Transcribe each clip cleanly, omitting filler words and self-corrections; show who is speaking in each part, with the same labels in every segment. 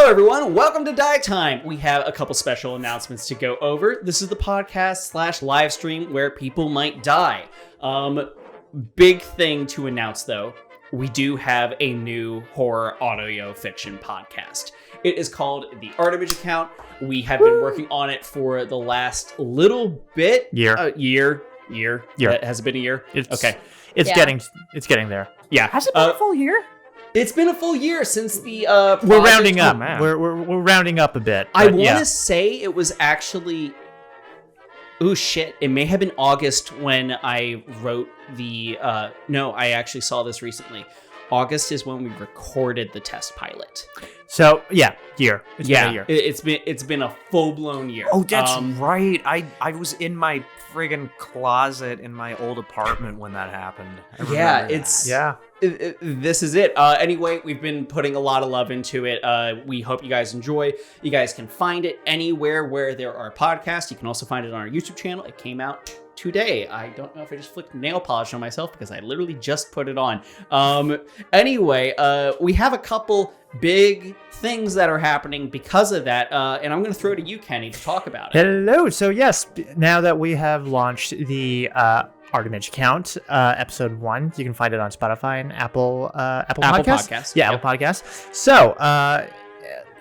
Speaker 1: Hello, everyone. Welcome to Die Time. We have a couple special announcements to go over. This is the podcast / live stream where people might die. Big thing to announce, though. We do have a new horror audio fiction podcast. It is called The Artemis Account. We have been working on it for the last little bit.
Speaker 2: Year.
Speaker 1: Has it been a year?
Speaker 2: It's getting there.
Speaker 1: Yeah.
Speaker 3: Has it been a full year?
Speaker 1: It's been a full year since the
Speaker 2: we're rounding up.
Speaker 3: man.
Speaker 2: We're rounding up a bit.
Speaker 1: I want to say it was actually... Oh, shit. It may have been August when I wrote the... No, I actually saw this recently. August is when we recorded the test pilot.
Speaker 2: So, year. It's been a year.
Speaker 1: It's been a full-blown year.
Speaker 3: Oh, that's right. I was in my friggin' closet in my old apartment when that happened.
Speaker 1: This is it. Anyway, we've been putting a lot of love into it. We hope you guys enjoy. You guys can find it anywhere where there are podcasts. You can also find it on our YouTube channel. It came out today. I don't know if I just flicked nail polish on myself because I literally just put it on. Anyway, we have a couple big things that are happening because of that. And I'm going to throw it to you, Kenny, to talk about it.
Speaker 2: Hello. So, yes, now that we have launched the Artemis Account, episode 1, you can find it on Spotify and Apple Podcasts. Yeah, Apple Podcasts. So,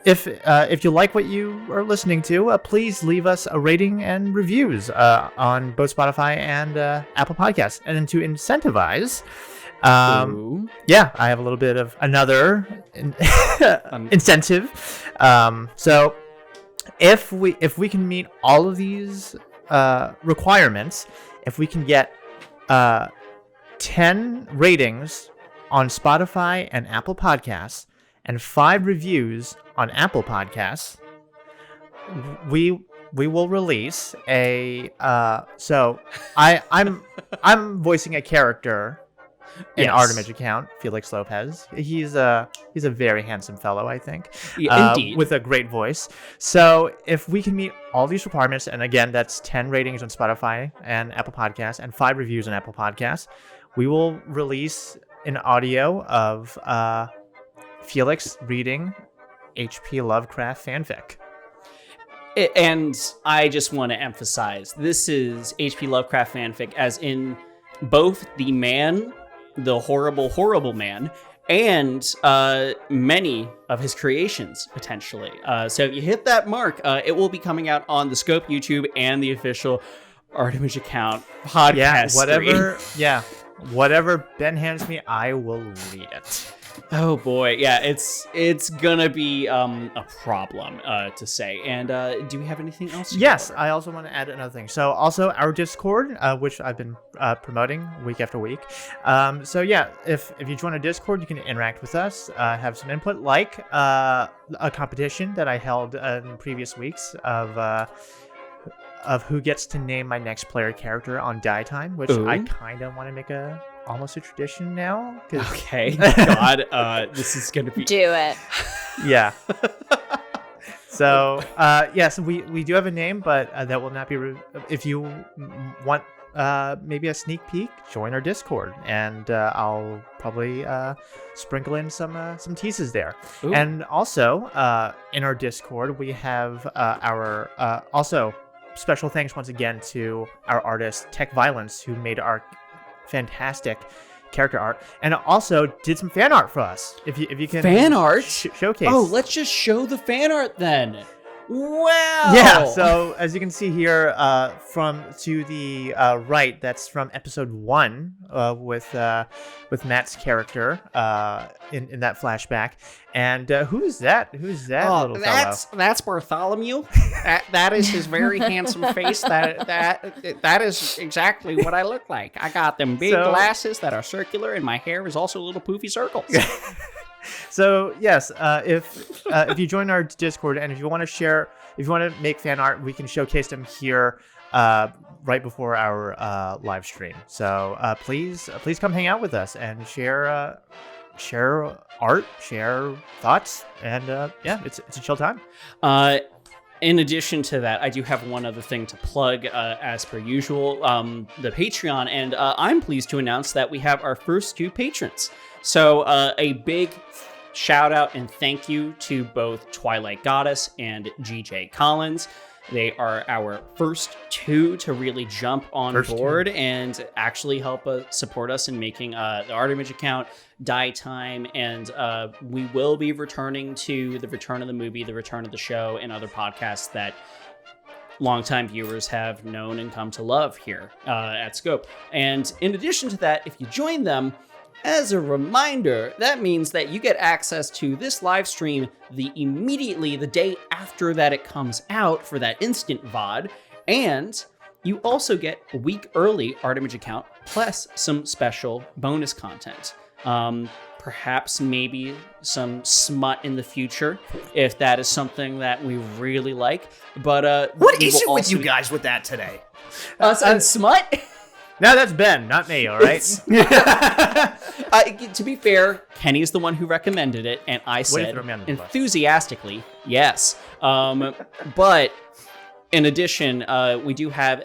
Speaker 2: if you like what you are listening to, please leave us a rating and reviews on both Spotify and Apple Podcasts. And then to incentivize, I have a little bit of another incentive. So if we can meet all of these requirements, if we can get 10 ratings on Spotify and Apple Podcasts and 5 reviews on Apple Podcasts, we will release a so I'm voicing a character in Artemis Account, Felix Lopez. He's a very handsome fellow, I think.
Speaker 1: Yeah, indeed.
Speaker 2: With a great voice. So if we can meet all these requirements, and again, that's 10 ratings on Spotify and Apple Podcasts and 5 reviews on Apple Podcasts, we will release an audio of Felix reading H.P. Lovecraft fanfic.
Speaker 1: And I just want to emphasize, this is H.P. Lovecraft fanfic, as in both the man, the horrible, horrible man, and many of his creations, potentially. So if you hit that mark, it will be coming out on the Scope YouTube and the official Artemis Account podcast stream.
Speaker 2: Whatever Ben hands me, I will read it.
Speaker 1: Oh boy, yeah, it's gonna be a problem to say. And do we have anything else?
Speaker 2: Yes, I also want to add another thing. So also our Discord, which I've been promoting week after week. So yeah, if you join our Discord, you can interact with us, have some input, like a competition that I held in previous weeks of who gets to name my next player character on Die Time, which I kind of want to make almost a tradition now.
Speaker 1: Okay. God, this is gonna be...
Speaker 4: Do it.
Speaker 2: Yeah. So, yes, we do have a name, but that will not be... If you want maybe a sneak peek, join our Discord, and I'll probably sprinkle in some teases there. Ooh. And also, in our Discord, we have our... also, special thanks once again to our artist, TechViolence, who made our fantastic character art, and also did some fan art for us. If you can
Speaker 1: fan art
Speaker 2: showcase.
Speaker 1: Oh, let's just show the fan art then. Wow.
Speaker 2: Yeah. So as you can see here, from to the right, that's from episode 1 with Matt's character in that flashback. And who's that? Who's that little fellow?
Speaker 1: That's Bartholomew. That is his very handsome face. That is exactly what I look like. I got them big glasses that are circular, and my hair is also little poofy circles.
Speaker 2: So yes, if you join our Discord, and if you want to make fan art, we can showcase them here right before our live stream. So please come hang out with us and share art, share thoughts, and it's a chill time.
Speaker 1: In addition to that, I do have one other thing to plug, as per usual, the Patreon, and I'm pleased to announce that we have our first 2 patrons. So a big shout out and thank you to both Twilight Goddess and GJ Collins. They are our first two to really jump on board and actually help support us in making the Art Image account, Die Time, and we will be returning to the Return of the Movie, the Return of the Show, and other podcasts that longtime viewers have known and come to love here at Scope. And in addition to that, if you join them, as a reminder, that means that you get access to this live stream the day after that it comes out for that instant VOD, and you also get a week early Art Image account plus some special bonus content. Perhaps maybe some smut in the future if that is something that we really like. But
Speaker 3: what is it with you guys with that today?
Speaker 1: And smut?
Speaker 2: No, that's Ben, not me, all right?
Speaker 1: To be fair, Kenny's the one who recommended it, and I said enthusiastically, yes. But in addition, we do have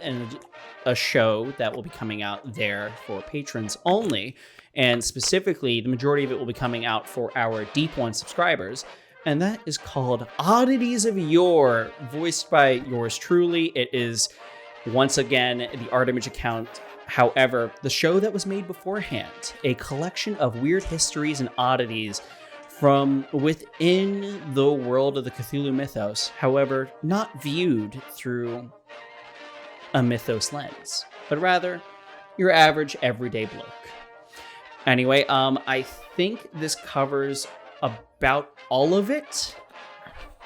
Speaker 1: a show that will be coming out there for patrons only, and specifically, the majority of it will be coming out for our Deep One subscribers, and that is called Oddities of Yore, voiced by yours truly. It is, once again, the Art Image account. However, the show that was made beforehand, a collection of weird histories and oddities from within the world of the Cthulhu mythos, however, not viewed through a mythos lens, but rather your average everyday bloke. Anyway, I think this covers about all of it.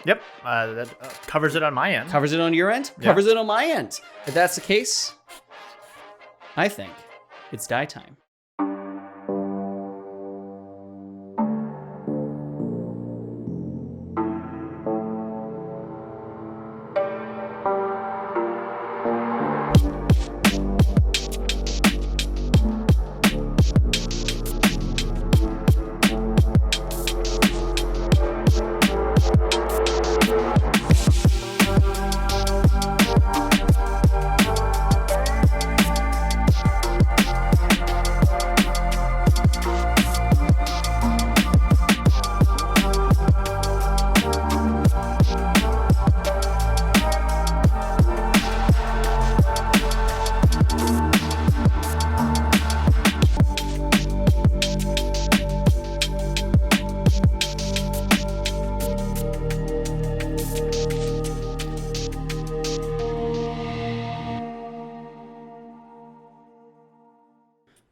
Speaker 2: Yep, that covers it on my end.
Speaker 1: Covers it on your end?
Speaker 2: Yeah.
Speaker 1: Covers it on my end. If that's the case, I think it's die time.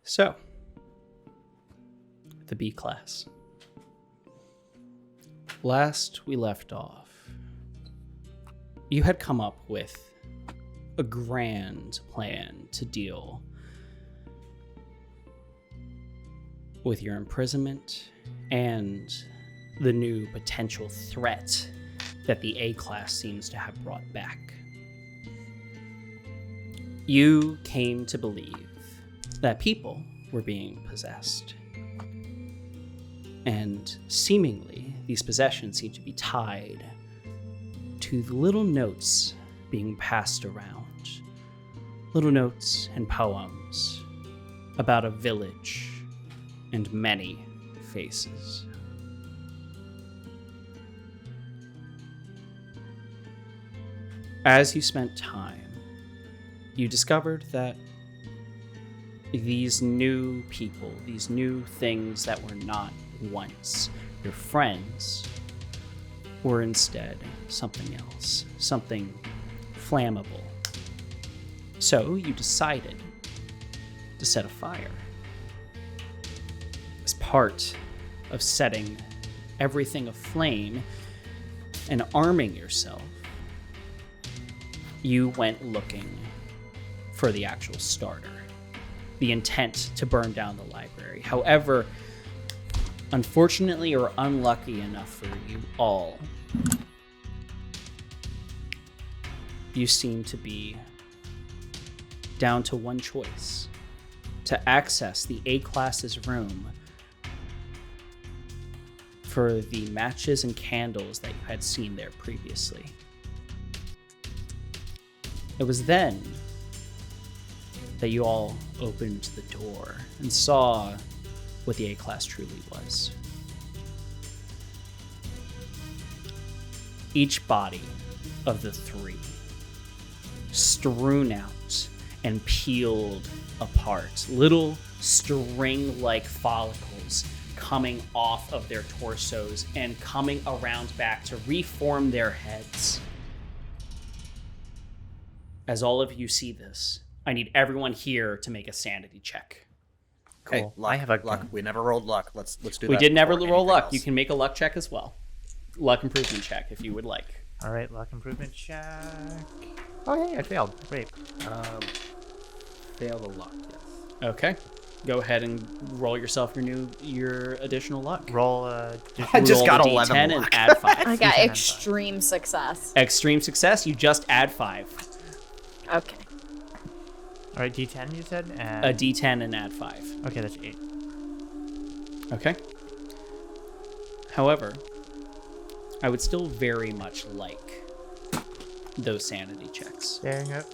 Speaker 1: So, the B class. Last we left off, you had come up with a grand plan to deal with your imprisonment and the new potential threat that the A class seems to have brought back. You came to believe that people were being possessed. And seemingly, these possessions seem to be tied to the little notes being passed around. Little notes and poems about a village and many faces. As you spent time, you discovered that these new people, these new things that were not once your friends, were instead something else, something flammable. So you decided to set a fire. As part of setting everything aflame and arming yourself, you went looking for the actual starter. The intent to burn down the library. However, unfortunately or unlucky enough for you all, you seem to be down to one choice: to access the A-class's room for the matches and candles that you had seen there previously. It was then that you all opened the door and saw what the A-class truly was. each body of the three strewn out and peeled apart. Little string-like follicles coming off of their torsos and coming around back to reform their heads. As all of you see this, I need everyone here to make a sanity check.
Speaker 2: Cool.
Speaker 3: Hey, luck,
Speaker 2: I have a
Speaker 3: luck. We never rolled luck. Let's do that.
Speaker 1: We did never
Speaker 3: before
Speaker 1: roll luck.
Speaker 3: anything
Speaker 1: You
Speaker 3: else.
Speaker 1: can make a luck check as well. Luck improvement check if you would like.
Speaker 2: All right, luck improvement check. Oh, hey, I failed. Great.
Speaker 4: Fail the luck, yes.
Speaker 1: Okay. Go ahead and roll yourself your additional luck.
Speaker 2: Roll.
Speaker 3: I just
Speaker 1: Roll
Speaker 3: got
Speaker 1: the
Speaker 3: 11
Speaker 1: D10 and
Speaker 3: luck.
Speaker 1: add 5.
Speaker 5: I got
Speaker 2: D10
Speaker 5: extreme success.
Speaker 1: Extreme success, you just add 5.
Speaker 5: Okay.
Speaker 2: All right, D10 you said? And...
Speaker 1: A D10 and add 5.
Speaker 2: Okay, that's 8.
Speaker 1: Okay. However, I would still very much like those sanity checks.
Speaker 2: Dang it.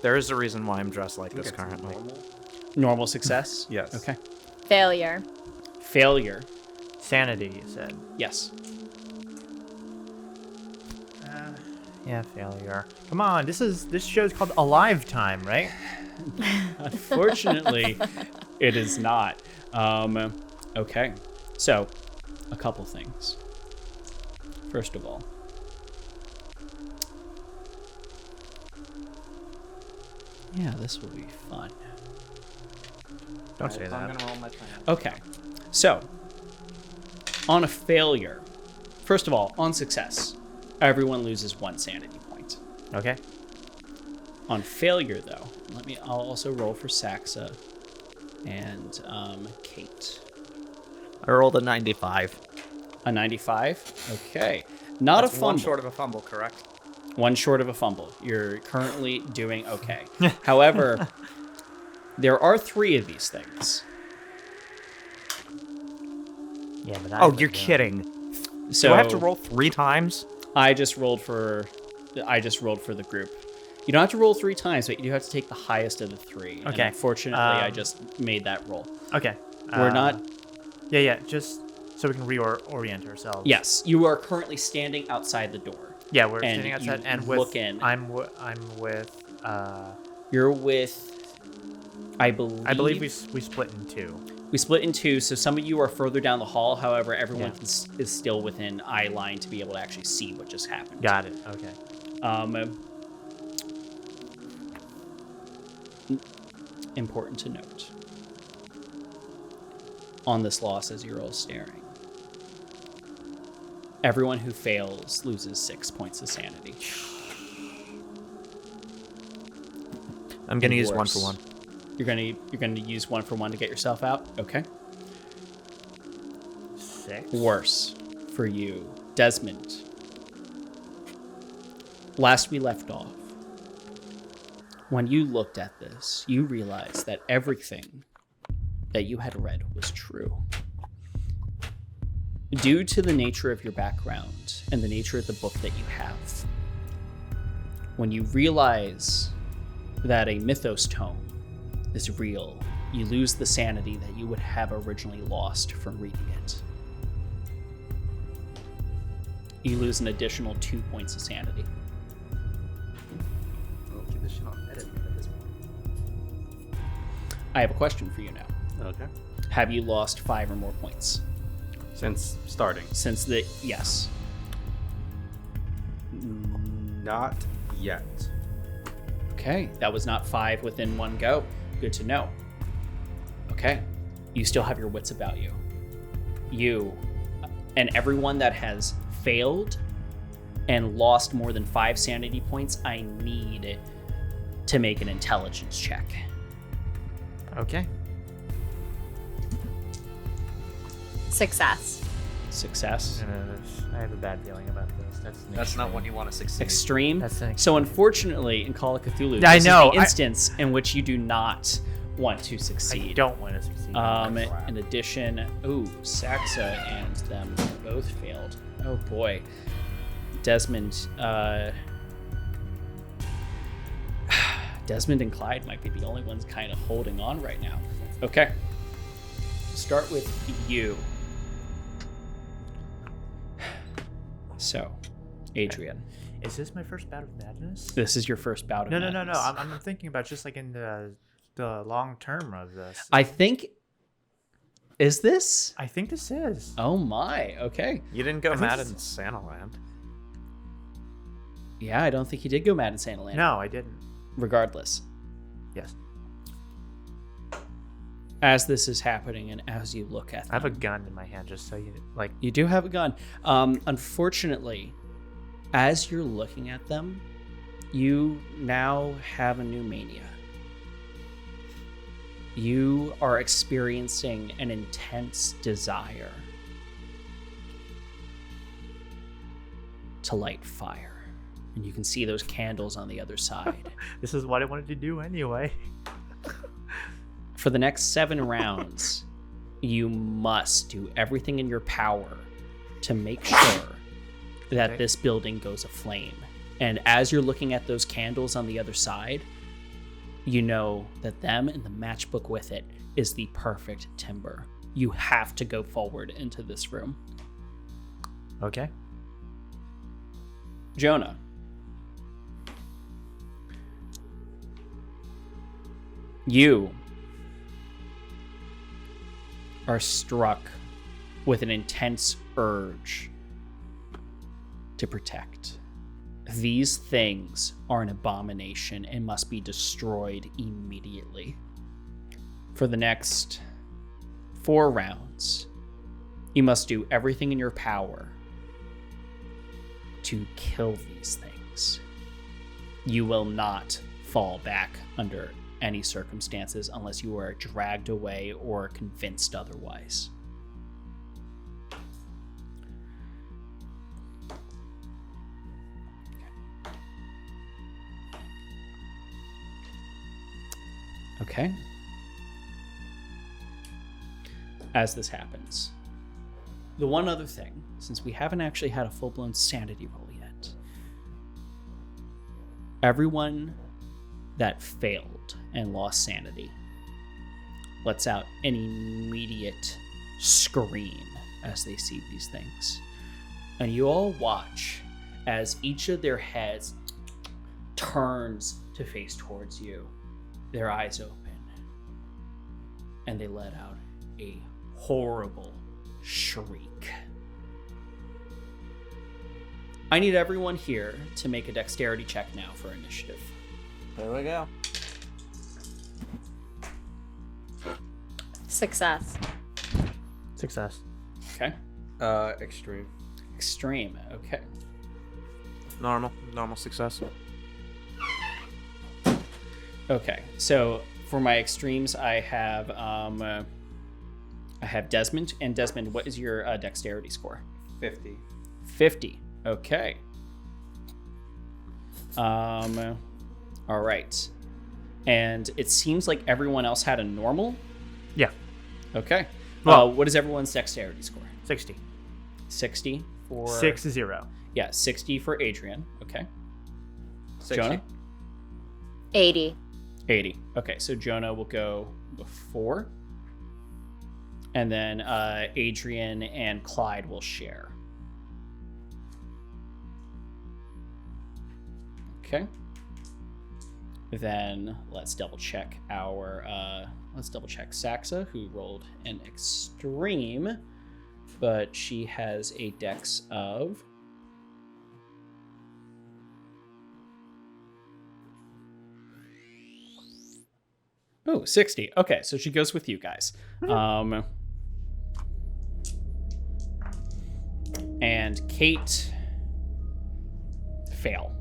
Speaker 3: There is a reason why I'm dressed like this currently.
Speaker 1: Normal success?
Speaker 4: Yes.
Speaker 1: Okay.
Speaker 5: Failure.
Speaker 1: Failure?
Speaker 2: Sanity, you said.
Speaker 1: Yes.
Speaker 2: Yeah, failure. Come on, this show's called Alive Time, right?
Speaker 1: Unfortunately, it is not. Okay. So, a couple things. First of all, yeah, this will be fun.
Speaker 2: Don't say
Speaker 4: I'm
Speaker 2: that.
Speaker 4: gonna roll my plan.
Speaker 1: Okay. So, on a failure, first of all, on success, everyone loses 1 sanity point.
Speaker 2: Okay.
Speaker 1: On failure, though, I'll also roll for Saxa and Kate.
Speaker 3: I rolled a 95.
Speaker 1: A 95? Okay. Not
Speaker 4: That's
Speaker 1: a fumble.
Speaker 4: one short of a fumble, correct?
Speaker 1: One short of a fumble. You're currently doing okay. However, there are 3 of these things.
Speaker 2: Yeah, but
Speaker 3: Oh, you're kidding.
Speaker 1: So
Speaker 3: Do I have to roll 3 times?
Speaker 1: I just rolled for the group. You don't have to roll 3 times, but you do have to take the highest of the 3. And
Speaker 2: Okay.
Speaker 1: unfortunately, I just made that roll.
Speaker 2: Okay.
Speaker 1: We're not.
Speaker 2: Yeah, just so we can reorient ourselves.
Speaker 1: Yes, you are currently standing outside the door.
Speaker 2: Yeah, we're
Speaker 1: And
Speaker 2: standing outside,
Speaker 1: you
Speaker 2: and with
Speaker 1: look in.
Speaker 2: I'm with.
Speaker 1: You're with. I believe
Speaker 2: we split in 2.
Speaker 1: we split in 2, so some of you are further down the hall. However, everyone
Speaker 2: Yeah.
Speaker 1: is still within eye line to be able to actually see what just happened.
Speaker 2: Got it. Okay.
Speaker 1: Important to note on this loss as you're all staring, everyone who fails loses 6 points of sanity.
Speaker 3: I'm gonna
Speaker 1: And
Speaker 3: use 1
Speaker 1: worse.
Speaker 3: for 1.
Speaker 1: You're gonna use 1 for 1 to get yourself out. Okay.
Speaker 2: 6.
Speaker 1: Worse for you, Desmond. Last we left off, when you looked at this, you realized that everything that you had read was true. Due to the nature of your background and the nature of the book that you have, when you realize that a mythos tome is real, you lose the sanity that you would have originally lost from reading it. You lose an additional 2 points of sanity.
Speaker 4: We'll keep this shit on edit at this point.
Speaker 1: I have a question for you now.
Speaker 4: Okay.
Speaker 1: Have you lost 5 or more points
Speaker 4: Since starting.
Speaker 1: since the yes?
Speaker 4: Not yet.
Speaker 1: Okay, that was not 5 within one go. Good to know. Okay, you still have your wits about you. You and everyone that has failed and lost more than 5 sanity points, I need to make an intelligence check.
Speaker 2: Okay.
Speaker 5: Success.
Speaker 1: Success.
Speaker 2: I have a bad feeling about this.
Speaker 3: That's not when you want to succeed.
Speaker 1: Extreme.
Speaker 2: That's an
Speaker 1: So unfortunately, in Call of Cthulhu,
Speaker 2: I
Speaker 1: this
Speaker 2: know,
Speaker 1: is the instance in which you do not want to
Speaker 2: I
Speaker 1: succeed.
Speaker 2: don't want to succeed.
Speaker 1: In addition, Saxa and them both failed. Oh boy. Desmond, Desmond and Clyde might be the only ones kind of holding on right now. Okay. start with you. So, Adrian.
Speaker 2: Is this my first bout of madness?
Speaker 1: This is your first bout of
Speaker 2: No.
Speaker 1: madness.
Speaker 2: I'm thinking about just like in the long term of this.
Speaker 1: I think... Is this?
Speaker 2: I think this is.
Speaker 1: Oh my, okay.
Speaker 3: You didn't go
Speaker 2: I think
Speaker 3: mad
Speaker 2: this-
Speaker 3: in Santa Land.
Speaker 1: Yeah, I don't think he did go mad in Santa Land.
Speaker 2: No, I didn't.
Speaker 1: Regardless.
Speaker 2: Yes.
Speaker 1: As this is happening and as you look at them...
Speaker 2: I have a gun in my hand, just so you like.
Speaker 1: You do have a gun. Unfortunately, as you're looking at them, you now have a new mania. You are experiencing an intense desire to light fire. And you can see those candles on the other side.
Speaker 2: This is what I wanted to do anyway.
Speaker 1: For the next 7 rounds, you must do everything in your power to make sure that
Speaker 2: Okay.
Speaker 1: this building goes aflame. And as you're looking at those candles on the other side, you know that them and the matchbook with it is the perfect timber. You have to go forward into this room.
Speaker 2: Okay.
Speaker 1: Jonah. You are struck with an intense urge to protect. These things are an abomination and must be destroyed immediately. For the next 4 rounds, you must do everything in your power to kill these things. You will not fall back under any circumstances unless you are dragged away or convinced otherwise. Okay. As this happens, the one other thing, since we haven't actually had a full-blown sanity roll yet, everyone that failed and lost sanity lets out an immediate scream as they see these things. And you all watch as each of their heads turns to face towards you, their eyes open, and they let out a horrible shriek. I need everyone here to make a dexterity check now for initiative.
Speaker 3: There we go.
Speaker 5: Success.
Speaker 2: Success.
Speaker 1: Okay.
Speaker 4: Extreme.
Speaker 1: Extreme. Okay.
Speaker 3: Normal success.
Speaker 1: Okay. So for my extremes, I have Desmond. And Desmond, what is your dexterity score?
Speaker 4: 50.
Speaker 1: 50. Okay. All right. And it seems like everyone else had a normal.
Speaker 2: Yeah.
Speaker 1: Okay.
Speaker 2: Well-
Speaker 1: What is everyone's dexterity score?
Speaker 2: 60.
Speaker 1: 60 for
Speaker 2: 60.
Speaker 1: Yeah, 60 for Adrian. Okay.
Speaker 4: 60.
Speaker 1: Jonah?
Speaker 5: 80.
Speaker 1: 80. Okay, so Jonah will go before. And then Adrian and Clyde will share. Okay. Then let's double check Saxa, who rolled an extreme, but she has a dex of 60. Okay, so she goes with you guys. And Kate fail.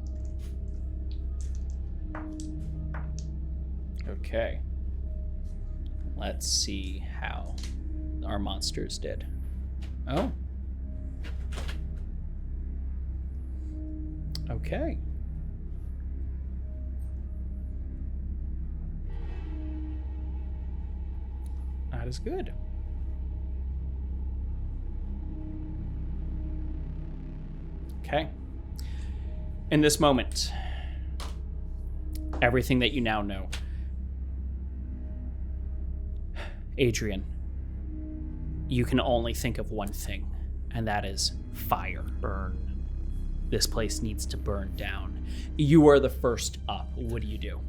Speaker 1: Okay. Let's see how our monsters did. Oh. Okay. That is good. Okay. In this moment, everything that you now know. Adrian, you can only think of one thing, and that is fire.
Speaker 2: Burn.
Speaker 1: This place needs to burn down. You are the first up. What do you do?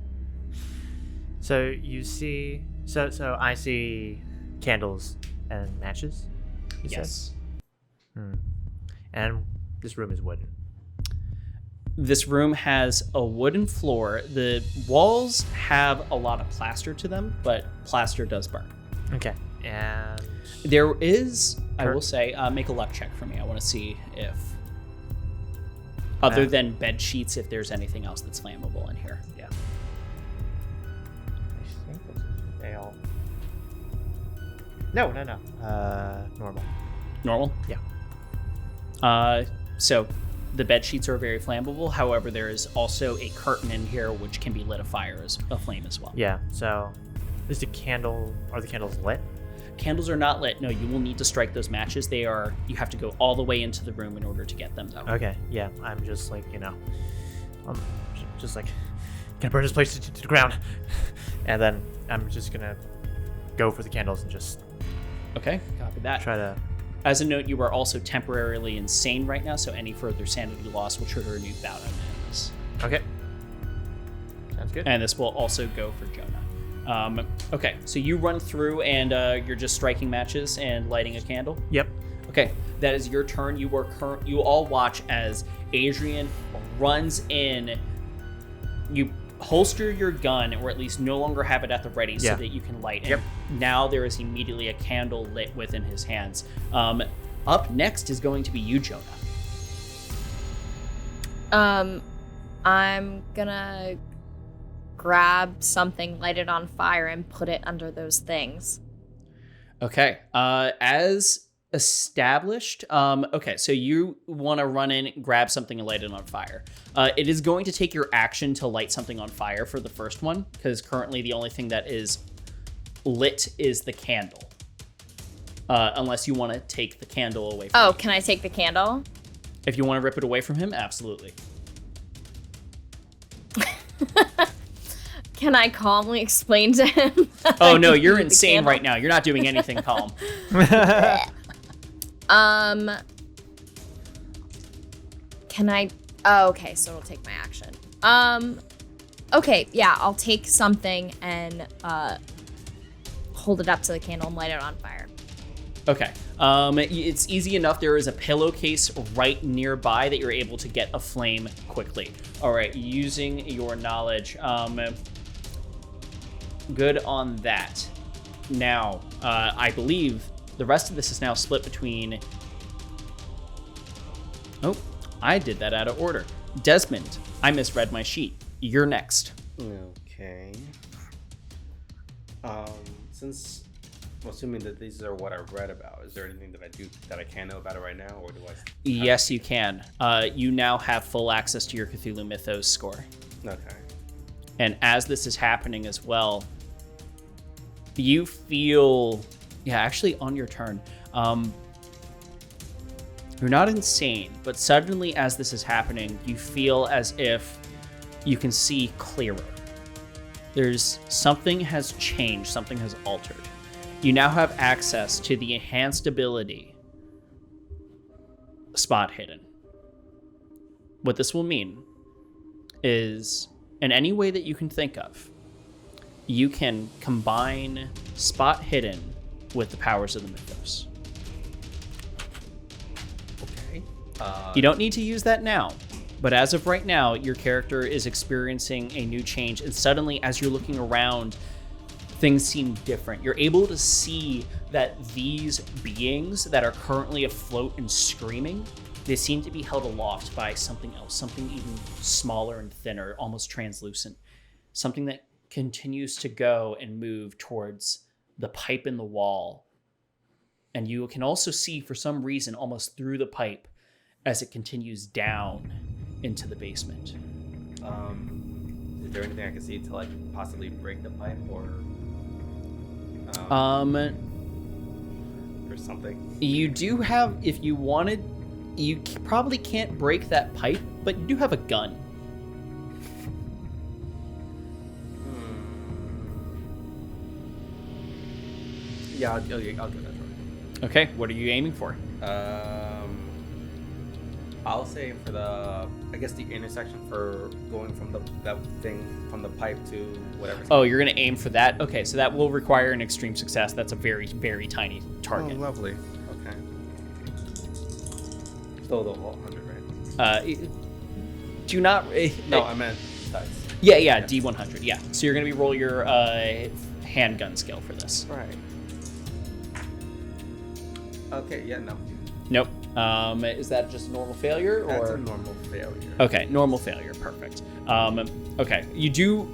Speaker 2: So you see, so I see candles and matches. You said?
Speaker 1: Yes.
Speaker 2: And this room is wooden.
Speaker 1: This room has a wooden floor. The walls have a lot of plaster to them, but plaster does burn.
Speaker 2: Okay. And
Speaker 1: There is, I will say, make a luck check for me. I want to see if, other than bed sheets, if there's anything else that's flammable in here.
Speaker 2: yeah. I think this is ale. No. Normal.
Speaker 1: Normal?
Speaker 2: Yeah.
Speaker 1: So the bed sheets are very flammable. However, there is also a curtain in here which can be lit aflame as well.
Speaker 2: Yeah. So, are the candles lit?
Speaker 1: Candles are not lit. No, you will need to strike those matches. You have to go all the way into the room in order to get them, though.
Speaker 2: Okay. Yeah. I'm just like, I'm just like, gonna burn this place to the ground, and then I'm just gonna go for the candles and just
Speaker 1: Okay, copy that.
Speaker 2: try to.
Speaker 1: As a note, you are also temporarily insane right now, so any further sanity loss will trigger a new bout of madness.
Speaker 2: Okay. Sounds good.
Speaker 1: And this will also go for Jonah. Okay, so you run through and you're just striking matches and lighting a candle.
Speaker 2: Yep.
Speaker 1: Okay, that is your turn. You all watch as Adrian runs in. You holster your gun, or at least no longer have it at the ready, so that you can light it.
Speaker 2: Yep.
Speaker 1: Now there is immediately a candle lit within his hands. Up next is going to be you, Jonah.
Speaker 5: I'm gonna grab something, light it on fire, and put it under those things.
Speaker 1: Okay. As established, okay, so you want to run in, grab something, and light it on fire. It is going to take your action to light something on fire for the first one, because currently the only thing that is lit is the candle. Unless you want to take the candle away from him.
Speaker 5: Can I take the candle?
Speaker 1: If you want to rip it away from him, absolutely.
Speaker 5: Can I calmly explain to him?
Speaker 1: Oh no, you're insane right now. You're not doing anything calm.
Speaker 5: Can I? Oh, okay, so it'll take my action. Okay, yeah, I'll take something and hold it up to the candle and light it on fire.
Speaker 1: Okay. It's easy enough. There is a pillowcase right nearby that you're able to get a flame quickly. All right, using your knowledge. Good on that. Now, I believe the rest of this is now split between... Oh, I did that out of order. Desmond, I misread my sheet. You're next.
Speaker 4: Okay. Since I'm assuming that these are what I read about, is there anything that I can know about it right now, or do I?
Speaker 1: Yes, you can. You now have full access to your Cthulhu Mythos score.
Speaker 4: Okay.
Speaker 1: And as this is happening as well, you feel, actually on your turn, you're not insane, but suddenly as this is happening, you feel as if you can see clearer. Something has changed, something has altered. You now have access to the enhanced ability, Spot Hidden. What this will mean is, in any way that you can think of, you can combine Spot Hidden with the powers of the Mythos.
Speaker 4: Okay.
Speaker 1: You don't need to use that now, but as of right now, your character is experiencing a new change, and suddenly, as you're looking around, things seem different. You're able to see that these beings that are currently afloat and screaming, they seem to be held aloft by something else, something even smaller and thinner, almost translucent, something that continues to go and move towards the pipe in the wall. And you can also see, for some reason, almost through the pipe as it continues down into the basement.
Speaker 4: Is there anything I can see to possibly break the pipe or something?
Speaker 1: You do have, if you wanted, you probably can't break that pipe, but you do have a gun.
Speaker 4: Yeah, I'll give that a try.
Speaker 1: Okay, what are you aiming for?
Speaker 4: I'll say for the intersection for going from that thing from the pipe to whatever.
Speaker 1: Oh, you're gonna aim for that? Okay, so that will require an extreme success. That's a very, very tiny
Speaker 4: Oh,
Speaker 1: target.
Speaker 4: lovely. Okay. Still the 100, right?
Speaker 1: Do not.
Speaker 4: No, I meant dice.
Speaker 1: Yeah, D100. Yeah. So you're gonna be roll your handgun skill for this.
Speaker 4: Right. Okay. Yeah. No.
Speaker 1: Nope. Is that just a normal failure or?
Speaker 4: That's a normal failure.
Speaker 1: Okay, normal failure. Perfect. Okay, you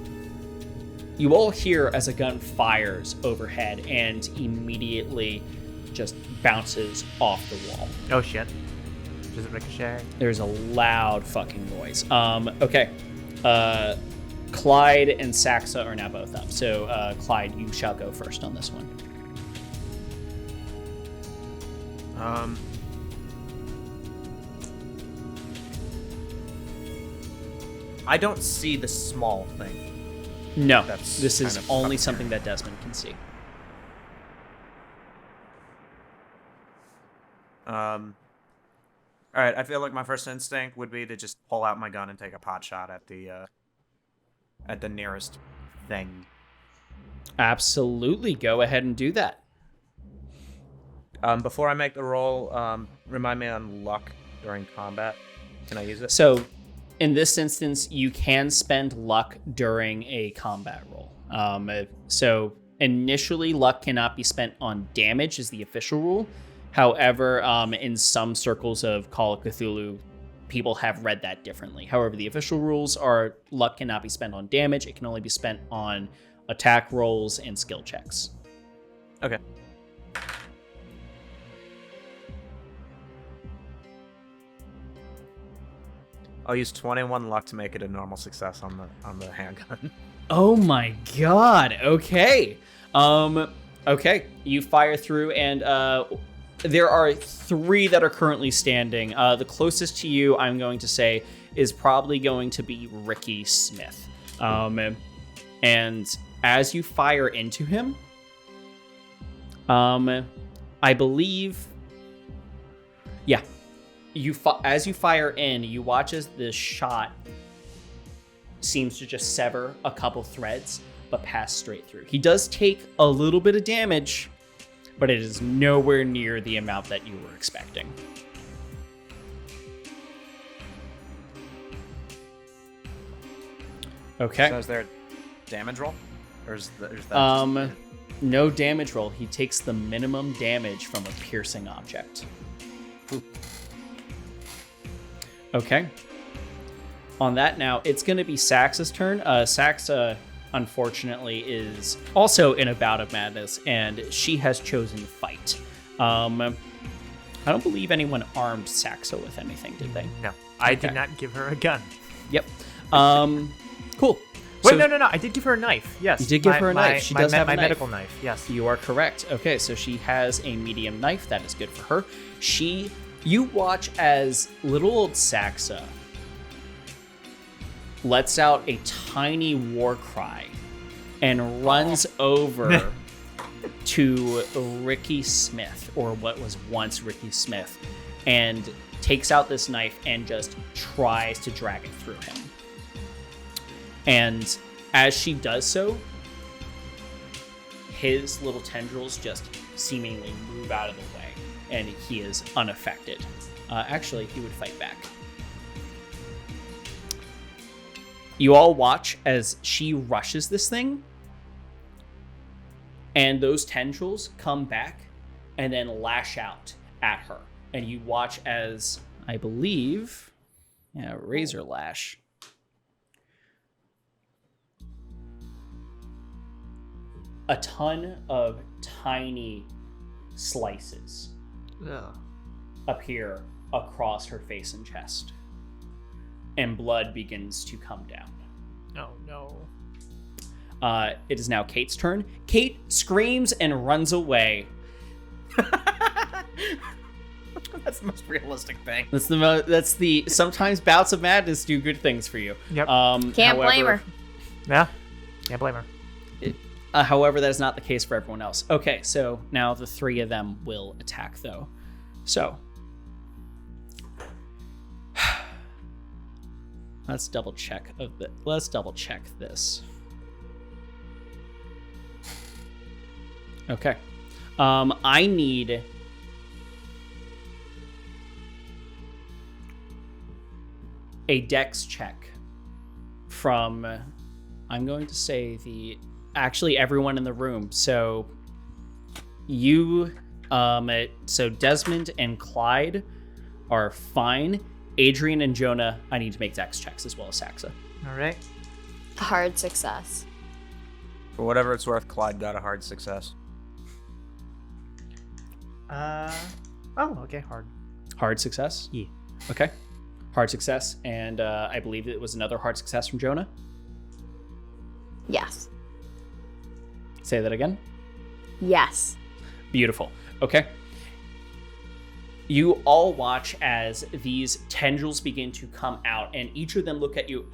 Speaker 1: all hear as a gun fires overhead and immediately just bounces off the wall.
Speaker 2: Oh shit. Does it ricochet?
Speaker 1: There's a loud fucking noise. Okay. Clyde and Saxa are now both up. So, Clyde, you shall go first on this one.
Speaker 3: I don't see the small thing.
Speaker 1: No,
Speaker 3: That's
Speaker 1: this is
Speaker 3: kind of
Speaker 1: only
Speaker 3: up there.
Speaker 1: something that Desmond can see.
Speaker 3: All right, I feel like my first instinct would be to just pull out my gun and take a pot shot at the nearest thing.
Speaker 1: Absolutely, go ahead and do that.
Speaker 3: Before I make the roll, remind me on luck during combat. Can I use it?
Speaker 1: So, in this instance, you can spend luck during a combat roll. So, initially, luck cannot be spent on damage, is the official rule. However, in some circles of Call of Cthulhu, people have read that differently. However, the official rules are luck cannot be spent on damage. It can only be spent on attack rolls and skill checks.
Speaker 3: Okay. I'll use 21 luck to make it a normal success on the handgun.
Speaker 1: Oh my god. Okay. Okay. You fire through and there are 3 that are currently standing. The closest to you, I'm going to say, is probably going to be Ricky Smith. And as you fire into him, I believe, yeah, as you fire in, you watch as the shot seems to just sever a couple threads, but pass straight through. He does take a little bit of damage, but it is nowhere near the amount that you were expecting. Okay.
Speaker 3: So is there a damage roll? Or is that just
Speaker 1: No damage roll. He takes the minimum damage from a piercing object. Okay. On that now, it's going to be Saxa's turn. Saxa, unfortunately, is also in a bout of madness, and she has chosen fight. I don't believe anyone armed Saxa with anything, did they?
Speaker 2: No, I
Speaker 1: Okay.
Speaker 2: did not give her a gun.
Speaker 1: Yep. Cool.
Speaker 2: Wait,
Speaker 1: So-
Speaker 2: no. I did give her a knife. Yes.
Speaker 1: You did give her a knife. She does have a
Speaker 2: my
Speaker 1: knife.
Speaker 2: medical knife. Yes.
Speaker 1: You are correct. Okay, so she has a medium knife. That is good for her. You watch as little old Saxa lets out a tiny war cry and runs over to Ricky Smith, or what was once Ricky Smith, and takes out this knife and just tries to drag it through him. And as she does so, his little tendrils just seemingly move out of the way, and he is unaffected. Actually, he would fight back. You all watch as she rushes this thing, and those tendrils come back and then lash out at her. And you watch as, I believe, razor lash. A ton of tiny slices appear across her face and chest, and blood begins to come down.
Speaker 2: Oh no.
Speaker 1: It is now Kate's turn. Kate screams and runs away.
Speaker 3: That's the most realistic thing.
Speaker 1: That's the sometimes bouts of madness do good things for you.
Speaker 2: Yep.
Speaker 5: Can't blame her.
Speaker 2: Yeah. Can't blame her.
Speaker 1: However, that is not the case for everyone else. Okay, so now the 3 of them will attack, though. So let's double check this. Okay. I need a dex check from, I'm going to say actually everyone in the room. So you, so Desmond and Clyde are fine. Adrian and Jonah, I need to make dex checks, as well as Saxa.
Speaker 2: All right.
Speaker 5: Hard success.
Speaker 3: For whatever it's worth, Clyde got a hard success.
Speaker 2: Okay, hard.
Speaker 1: Hard success?
Speaker 2: Yeah.
Speaker 1: Okay. Hard success, and I believe it was another hard success from Jonah.
Speaker 5: Yes.
Speaker 1: Say that again.
Speaker 5: Yes.
Speaker 1: Beautiful. Okay. You all watch as these tendrils begin to come out, and each of them look at you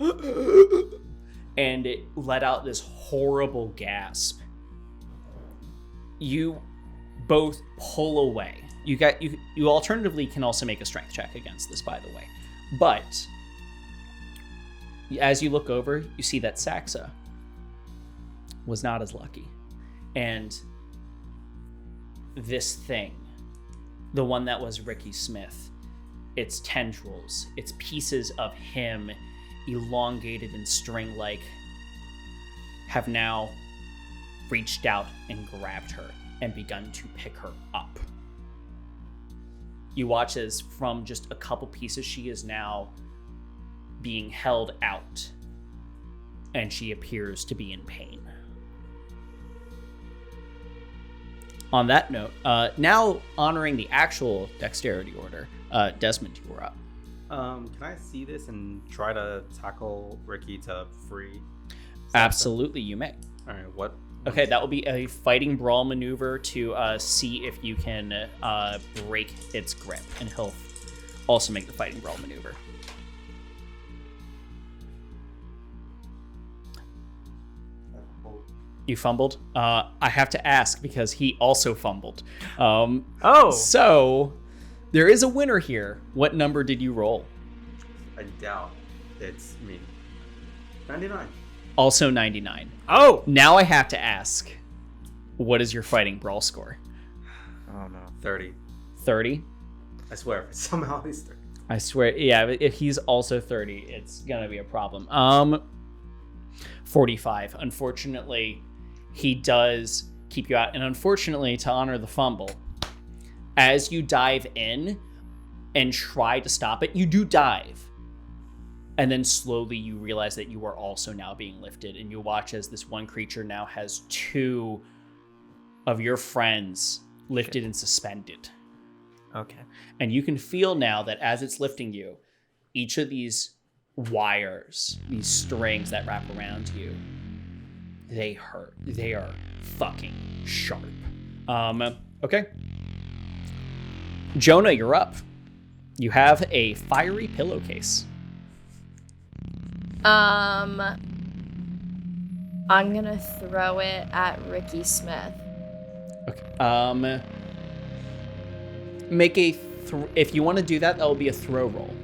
Speaker 1: and let out this horrible gasp. You both pull away. You alternatively can also make a strength check against this, by the way. But as you look over, you see that Saxa was not as lucky. And this thing, the one that was Ricky Smith, its tendrils, its pieces of him, elongated and string-like, have now reached out and grabbed her and begun to pick her up. You watch as from just a couple pieces, she is now being held out, and she appears to be in pain. On that note, now honoring the actual dexterity order, Desmond, you were up.
Speaker 4: Can I see this and try to tackle Ricky to free?
Speaker 1: Absolutely, you may.
Speaker 4: All right, what?
Speaker 1: Okay, that will be a fighting brawl maneuver to see if you can break its grip, and he'll also make the fighting brawl maneuver. You fumbled? I have to ask because he also fumbled. So there is a winner here. What number did you roll?
Speaker 4: I doubt it's me. 99.
Speaker 1: Also 99.
Speaker 2: Oh!
Speaker 1: Now I have to ask, what is your fighting brawl score?
Speaker 3: Oh no.
Speaker 4: 30.
Speaker 1: 30?
Speaker 4: I swear, somehow he's 30.
Speaker 1: I swear, yeah, if he's also 30, it's gonna be a problem. 45. Unfortunately, he does keep you out. And unfortunately, to honor the fumble, as you dive in and try to stop it, you do dive. And then slowly you realize that you are also now being lifted, and you watch as this one creature now has 2 of your friends lifted and suspended.
Speaker 2: Okay.
Speaker 1: And you can feel now that as it's lifting you, each of these wires, these strings that wrap around you, they hurt. They are fucking sharp. Okay. Jonah, you're up. You have a fiery pillowcase.
Speaker 5: I'm gonna throw it at Ricky Smith.
Speaker 1: Okay. Make a if you want to do that, that will be a throw roll.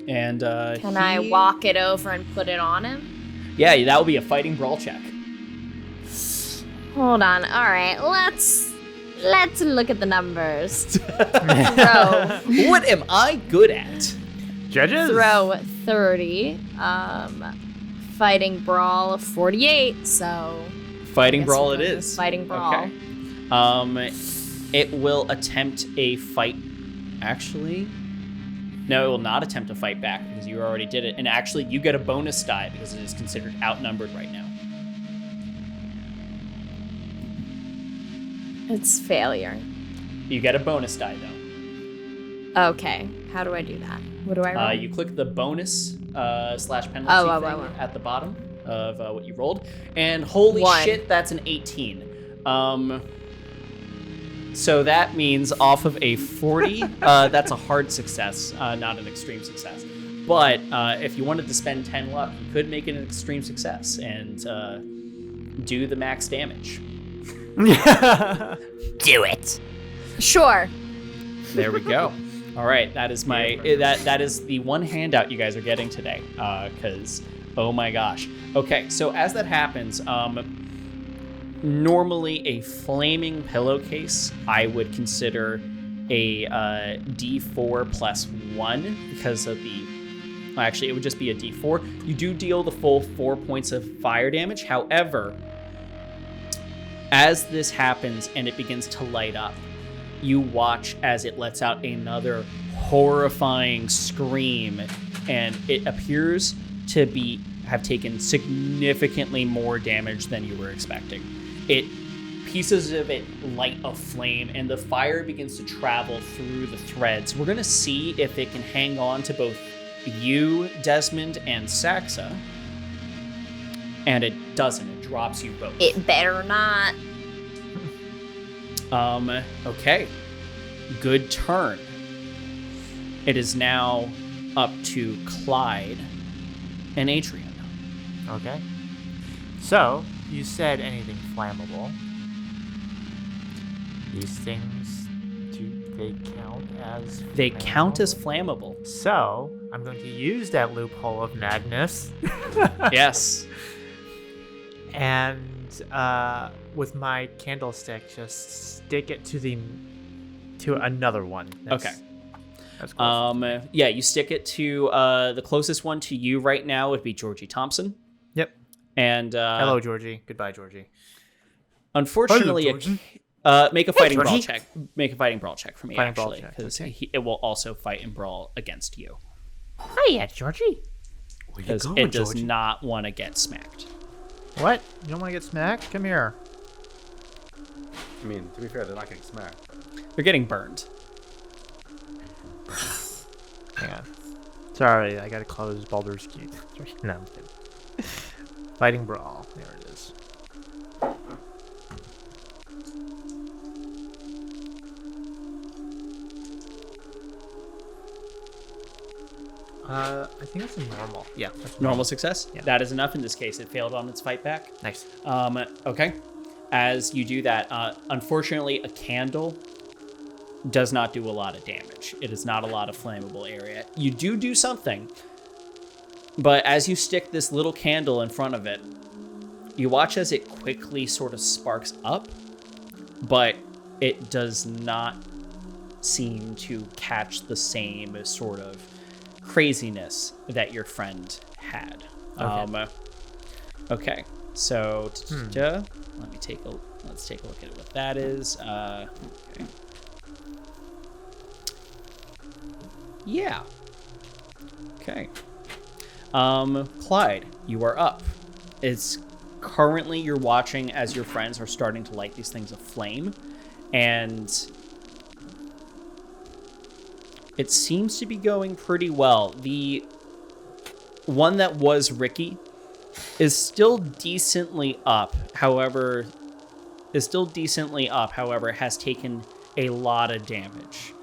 Speaker 1: And
Speaker 5: can I walk it over and put it on him?
Speaker 1: Yeah, that will be a fighting brawl check.
Speaker 5: Hold on. All right, let's look at the numbers. Throw.
Speaker 1: What am I good at?
Speaker 2: Judges?
Speaker 5: Throw 30. Fighting brawl 48. So
Speaker 1: Fighting brawl
Speaker 5: we'll
Speaker 1: it
Speaker 5: go with
Speaker 1: is.
Speaker 5: Fighting brawl.
Speaker 1: Okay. It will attempt a fight. Actually, no, it will not attempt to fight back because you already did it. And actually, you get a bonus die because it is considered outnumbered right now.
Speaker 5: It's failure.
Speaker 1: You get a bonus die though.
Speaker 5: Okay. How do I do that? What do I roll?
Speaker 1: You click the bonus / penalty thing at the bottom of what you rolled, and holy
Speaker 5: 1.
Speaker 1: shit, that's an 18. So that means off of a 40, that's a hard success, not an extreme success. But if you wanted to spend 10 luck, you could make it an extreme success and do the max damage.
Speaker 2: Do it.
Speaker 5: Sure.
Speaker 1: There we go. All right, that is that is the one handout you guys are getting today. Because oh my gosh. Okay, so as that happens, normally a flaming pillowcase I would consider a D4 plus 1 because of the. Actually, it would just be a D4. You do deal the full 4 points of fire damage. However, as this happens and it begins to light up, you watch as it lets out another horrifying scream, and it appears to have taken significantly more damage than you were expecting. Pieces of it light a flame, and the fire begins to travel through the threads. We're gonna see if it can hang on to both you, Desmond, and Saxa. And it doesn't. It drops you both.
Speaker 5: It better not.
Speaker 1: Okay. Good turn. It is now up to Clyde and Adrian.
Speaker 2: Okay. So, you said anything flammable. These things, they count as
Speaker 1: They count as
Speaker 2: flammable?
Speaker 1: flammable.
Speaker 2: So, I'm going to use that loophole of madness.
Speaker 1: Yes.
Speaker 2: And with my candlestick, just stick it to another one.
Speaker 1: Okay.
Speaker 2: That's close.
Speaker 1: Yeah, you stick it to the closest one to you right now would be Georgie Thompson.
Speaker 2: Yep.
Speaker 1: And
Speaker 2: Hello, Georgie. Goodbye, Georgie.
Speaker 1: Unfortunately,
Speaker 2: Hello, Georgie.
Speaker 1: make a fighting brawl
Speaker 2: Georgie.
Speaker 1: check. Make a fighting brawl check for me,
Speaker 2: Fighting brawl
Speaker 1: actually,
Speaker 2: check,
Speaker 1: because
Speaker 2: okay.
Speaker 1: it will also fight and brawl against you.
Speaker 2: Hiya, Georgie.
Speaker 1: Because it does not want to get smacked.
Speaker 2: What? You don't want to get smacked? Come here.
Speaker 4: I mean, to be fair, they're not getting smacked.
Speaker 1: They're getting burned.
Speaker 2: Hang on. Sorry, I gotta close Baldur's Gate. No, I'm kidding. Fighting brawl. There it is. I think that's a normal. Yeah, that's
Speaker 1: Normal success?
Speaker 2: Yeah.
Speaker 1: That is enough in this case. It failed on its fight back.
Speaker 2: Nice.
Speaker 1: Okay. As you do that, unfortunately, a candle does not do a lot of damage. It is not a lot of flammable area. You do something, but as you stick this little candle in front of it, you watch as it quickly sort of sparks up, but it does not seem to catch the same sort of craziness that your friend had. Okay. So let's take a look at what that is. Okay. Yeah. Okay. Clyde, you are up. It's currently you're watching as your friends are starting to light these things aflame, and it seems to be going pretty well. The one that was Ricky is still decently up. However, has taken a lot of damage.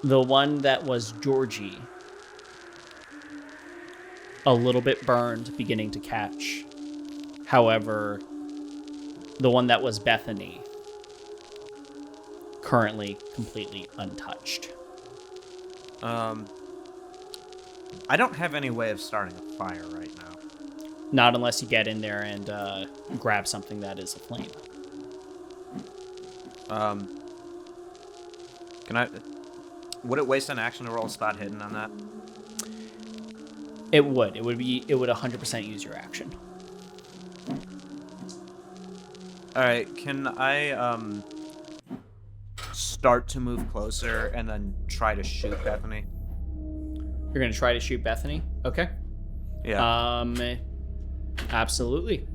Speaker 1: The one that was Georgie, a little bit burned, beginning to catch. However, the one that was Bethany, currently completely untouched.
Speaker 3: I don't have any way of starting a fire right now.
Speaker 1: Not unless you get in there and grab something that is aflame.
Speaker 3: Would it waste an action to roll spot hidden on that?
Speaker 1: It would 100% use your action.
Speaker 3: All right, can I start to move closer and then try to shoot Bethany?
Speaker 1: You're gonna try to shoot Bethany? Okay.
Speaker 3: Yeah.
Speaker 1: Absolutely.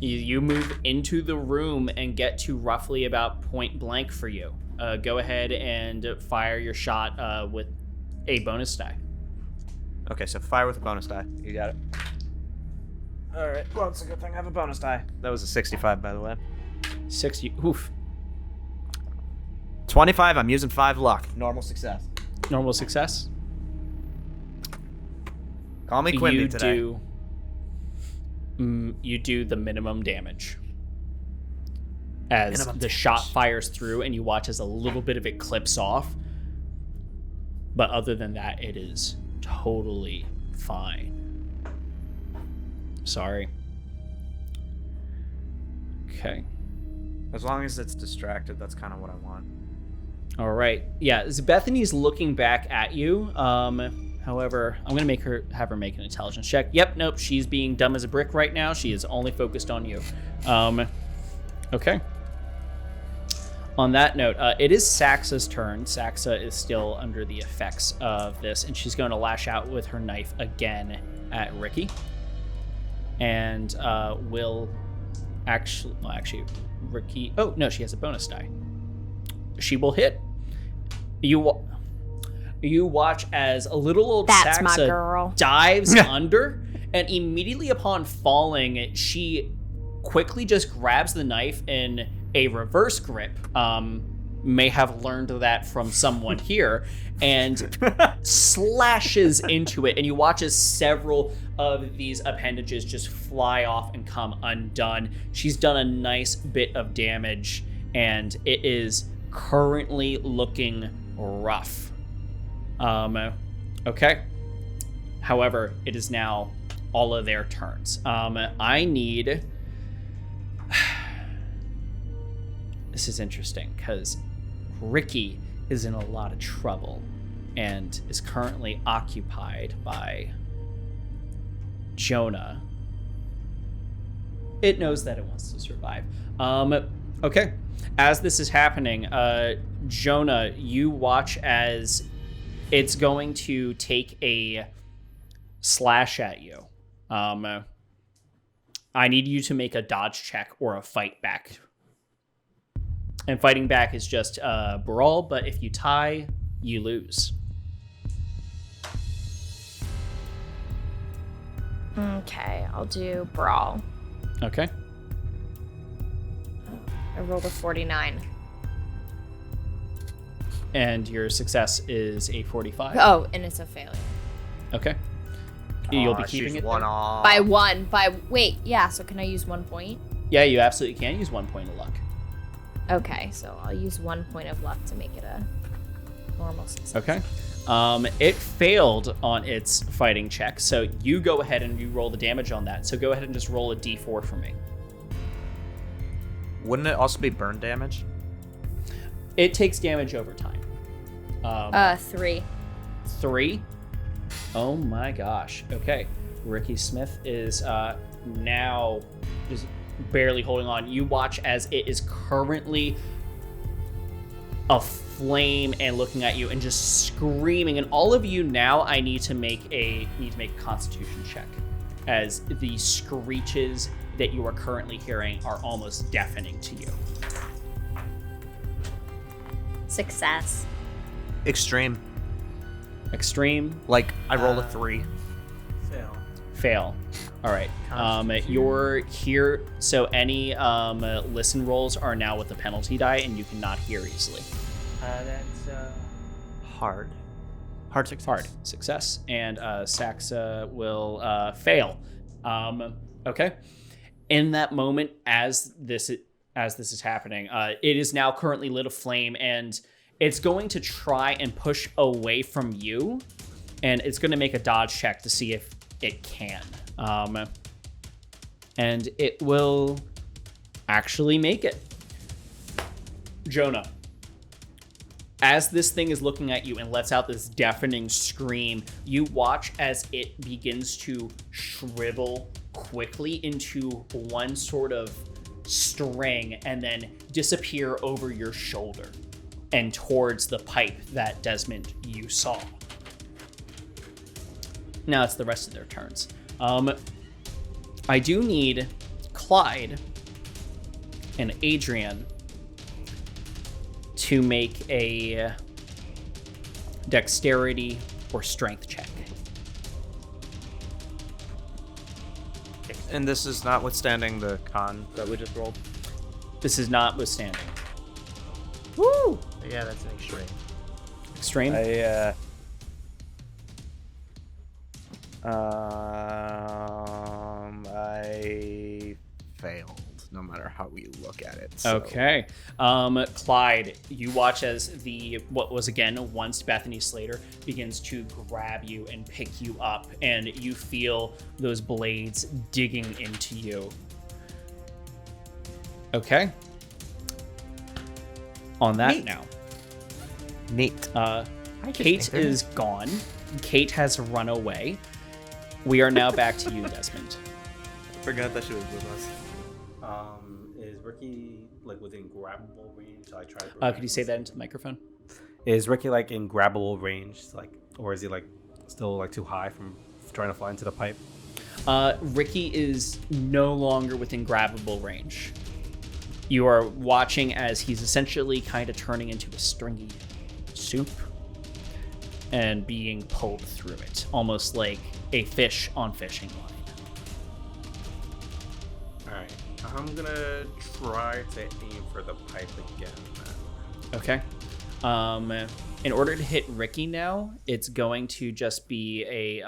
Speaker 1: You move into the room and get to roughly about point blank for you. Go ahead and fire your shot with a bonus die.
Speaker 3: Okay, so fire with a bonus die. You got it. All right. Well, it's a good thing I have a bonus die. That was a 65, by the way.
Speaker 1: 60. Oof.
Speaker 3: 25. I'm using 5 luck. Normal success.
Speaker 1: Normal success.
Speaker 3: Call me Quimby today.
Speaker 1: You do the minimum damage. as
Speaker 2: Minimum
Speaker 1: the
Speaker 2: damage.
Speaker 1: shot fires through, and you watch as a little bit of it clips off. But other than that, it is totally fine. Sorry. Okay.
Speaker 3: As long as it's distracted, that's kind of what I want.
Speaker 1: All right. Yeah, Bethany's looking back at you. However, I'm gonna have her make an intelligence check. Yep. Nope. She's being dumb as a brick right now. She is only focused on you. Okay. On that note, it is Saxa's turn. Saxa is still under the effects of this, and she's going to lash out with her knife again at Ricky. And will actually, Ricky. Oh no, she has a bonus die. She will hit. You watch as a little old
Speaker 5: That's my
Speaker 1: Saxa
Speaker 5: girl.
Speaker 1: dives under, and immediately upon falling, she quickly just grabs the knife in a reverse grip. May have learned that from someone here, and slashes into it. And you watch as several of these appendages just fly off and come undone. She's done a nice bit of damage, and it is currently looking rough. Okay. However, it is now all of their turns. I need... This is interesting, because Ricky is in a lot of trouble and is currently occupied by Jonah. It knows that it wants to survive. Okay. As this is happening, Jonah, you watch as it's going to take a slash at you. I need you to make a dodge check or a fight back. And fighting back is just brawl, but if you tie, you lose.
Speaker 5: Okay, I'll do brawl.
Speaker 1: Okay.
Speaker 5: I rolled a 49.
Speaker 1: And your success is a 45.
Speaker 5: Oh, and it's a failure.
Speaker 1: Okay. You'll be
Speaker 3: Aw,
Speaker 1: keeping
Speaker 3: she's
Speaker 1: it
Speaker 3: one
Speaker 1: there?
Speaker 3: off.
Speaker 5: By one. Wait, yeah, so can I use 1 point?
Speaker 1: Yeah, you absolutely can use 1 point of luck.
Speaker 5: Okay, so I'll use 1 point of luck to make it a normal success.
Speaker 1: Okay. It failed on its fighting check, so you go ahead and you roll the damage on that. So go ahead and just roll a d4 for me.
Speaker 3: Wouldn't it also be burn damage?
Speaker 1: It takes damage over time.
Speaker 5: 3.
Speaker 1: 3. Oh my gosh. Okay. Ricky Smith is now just barely holding on. You watch as it is currently aflame and looking at you and just screaming. And all of you now, I need to make a Constitution check, as the screeches that you are currently hearing are almost deafening to you.
Speaker 5: Success.
Speaker 3: Extreme.
Speaker 1: Extreme.
Speaker 3: Like, I roll a 3.
Speaker 1: Fail. All right. You're here, so any listen rolls are now with the penalty die, and you cannot hear easily.
Speaker 2: That's hard. Hard success.
Speaker 1: Hard success, and Saxa will fail. Okay. In that moment, as this is happening, it is now currently lit aflame, and it's going to try and push away from you, and it's going to make a dodge check to see if it can. And it will actually make it. Jonah, as this thing is looking at you and lets out this deafening scream, you watch as it begins to shrivel quickly into one sort of string and then disappear over your shoulder and towards the pipe that Desmond you saw. Now it's the rest of their turns. I do need Clyde and Adrian to make a dexterity or strength check.
Speaker 3: And this is notwithstanding the con that we just rolled.
Speaker 1: This is notwithstanding.
Speaker 2: Woo! Yeah, that's an extreme.
Speaker 1: Extreme?
Speaker 3: I failed. no matter how we look at it. So.
Speaker 1: Okay. Clyde, you watch as what was again once Bethany Slater begins to grab you and pick you up, and you feel those blades digging into you. Okay. On that
Speaker 2: Neat.
Speaker 1: now.
Speaker 2: Neat.
Speaker 1: Kate is gone. Kate has run away. We are now back to you, Desmond.
Speaker 4: Forgot that she was with us. Is Ricky like within grabbable range? I tried.
Speaker 1: Could you say that into the microphone?
Speaker 4: Is Ricky like in grabbable range, like, or is he like still like too high from trying to fly into the pipe?
Speaker 1: Ricky is no longer within grabbable range. You are watching as he's essentially kind of turning into a stringy soup and being pulled through it, almost like a fish on fishing line.
Speaker 4: Alright, I'm gonna try to aim for the pipe again.
Speaker 1: Okay. In order to hit Ricky now, it's going to just be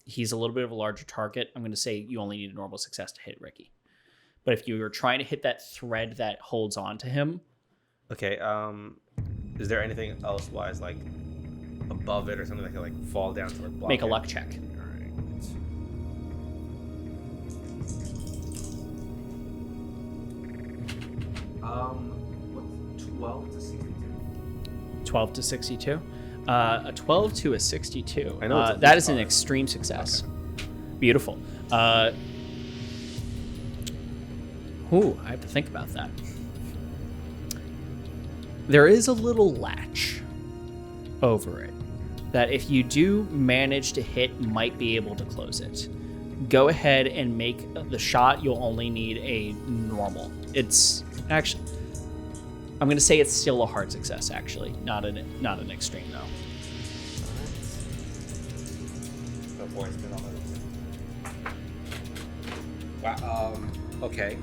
Speaker 1: he's a little bit of a larger target. I'm going to say you only need a normal success to hit Ricky. But if you are trying to hit that thread that holds on to him.
Speaker 4: Okay, is there anything else wise, like above it or something that can like fall down to like block
Speaker 1: Make a
Speaker 4: it?
Speaker 1: luck check.
Speaker 4: Alright. What's 12 to 62?
Speaker 1: 12 to 62. A 12 to a 62.
Speaker 4: I know it's a
Speaker 1: that
Speaker 4: big
Speaker 1: is an
Speaker 4: card.
Speaker 1: extreme success. Beautiful. I have to think about that. There is a little latch over it that if you do manage to hit, might be able to close it. Go ahead and make the shot. You'll only need a normal. It's actually, I'm going to say it's still a hard success, actually. Not an extreme, though.
Speaker 4: The voice been on the... Wow, okay.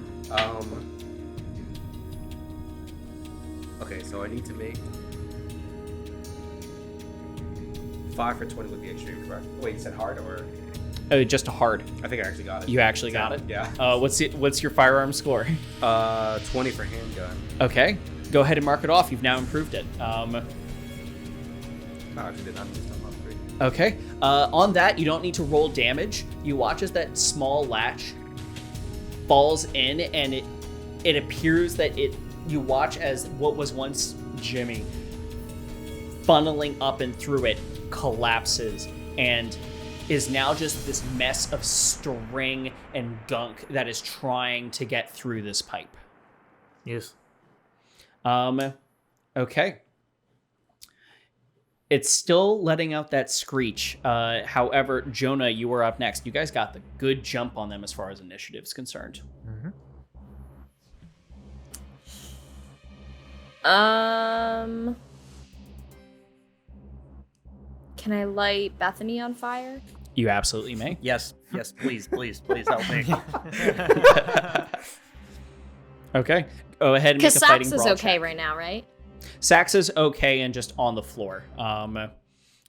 Speaker 4: Okay, so I need to make 5 for 20 would be extreme, correct? Wait, you said hard or?
Speaker 1: Just a hard.
Speaker 4: I think I actually got it.
Speaker 1: You actually got it?
Speaker 4: Yeah.
Speaker 1: What's your firearm score?
Speaker 4: 20 for handgun.
Speaker 1: Okay. Go ahead and mark it off. You've now improved it.
Speaker 4: No, I actually did not use them upgrade.
Speaker 1: Okay. On that, you don't need to roll damage. You watch as that small latch falls in, and it appears that you watch as what was once Jimmy funneling up and through it collapses and is now just this mess of string and gunk that is trying to get through this pipe.
Speaker 2: Yes.
Speaker 1: Okay. It's still letting out that screech. However, Jonah, you were up next. You guys got the good jump on them as far as initiative's concerned.
Speaker 2: Mm-hmm.
Speaker 5: Can I light Bethany on fire?
Speaker 1: You absolutely may.
Speaker 3: Yes, please help me.
Speaker 1: Okay. Go ahead and make
Speaker 5: Because
Speaker 1: a fighting
Speaker 5: Sax is
Speaker 1: brawl
Speaker 5: okay
Speaker 1: check.
Speaker 5: right now, right?
Speaker 1: Sax is okay and just on the floor.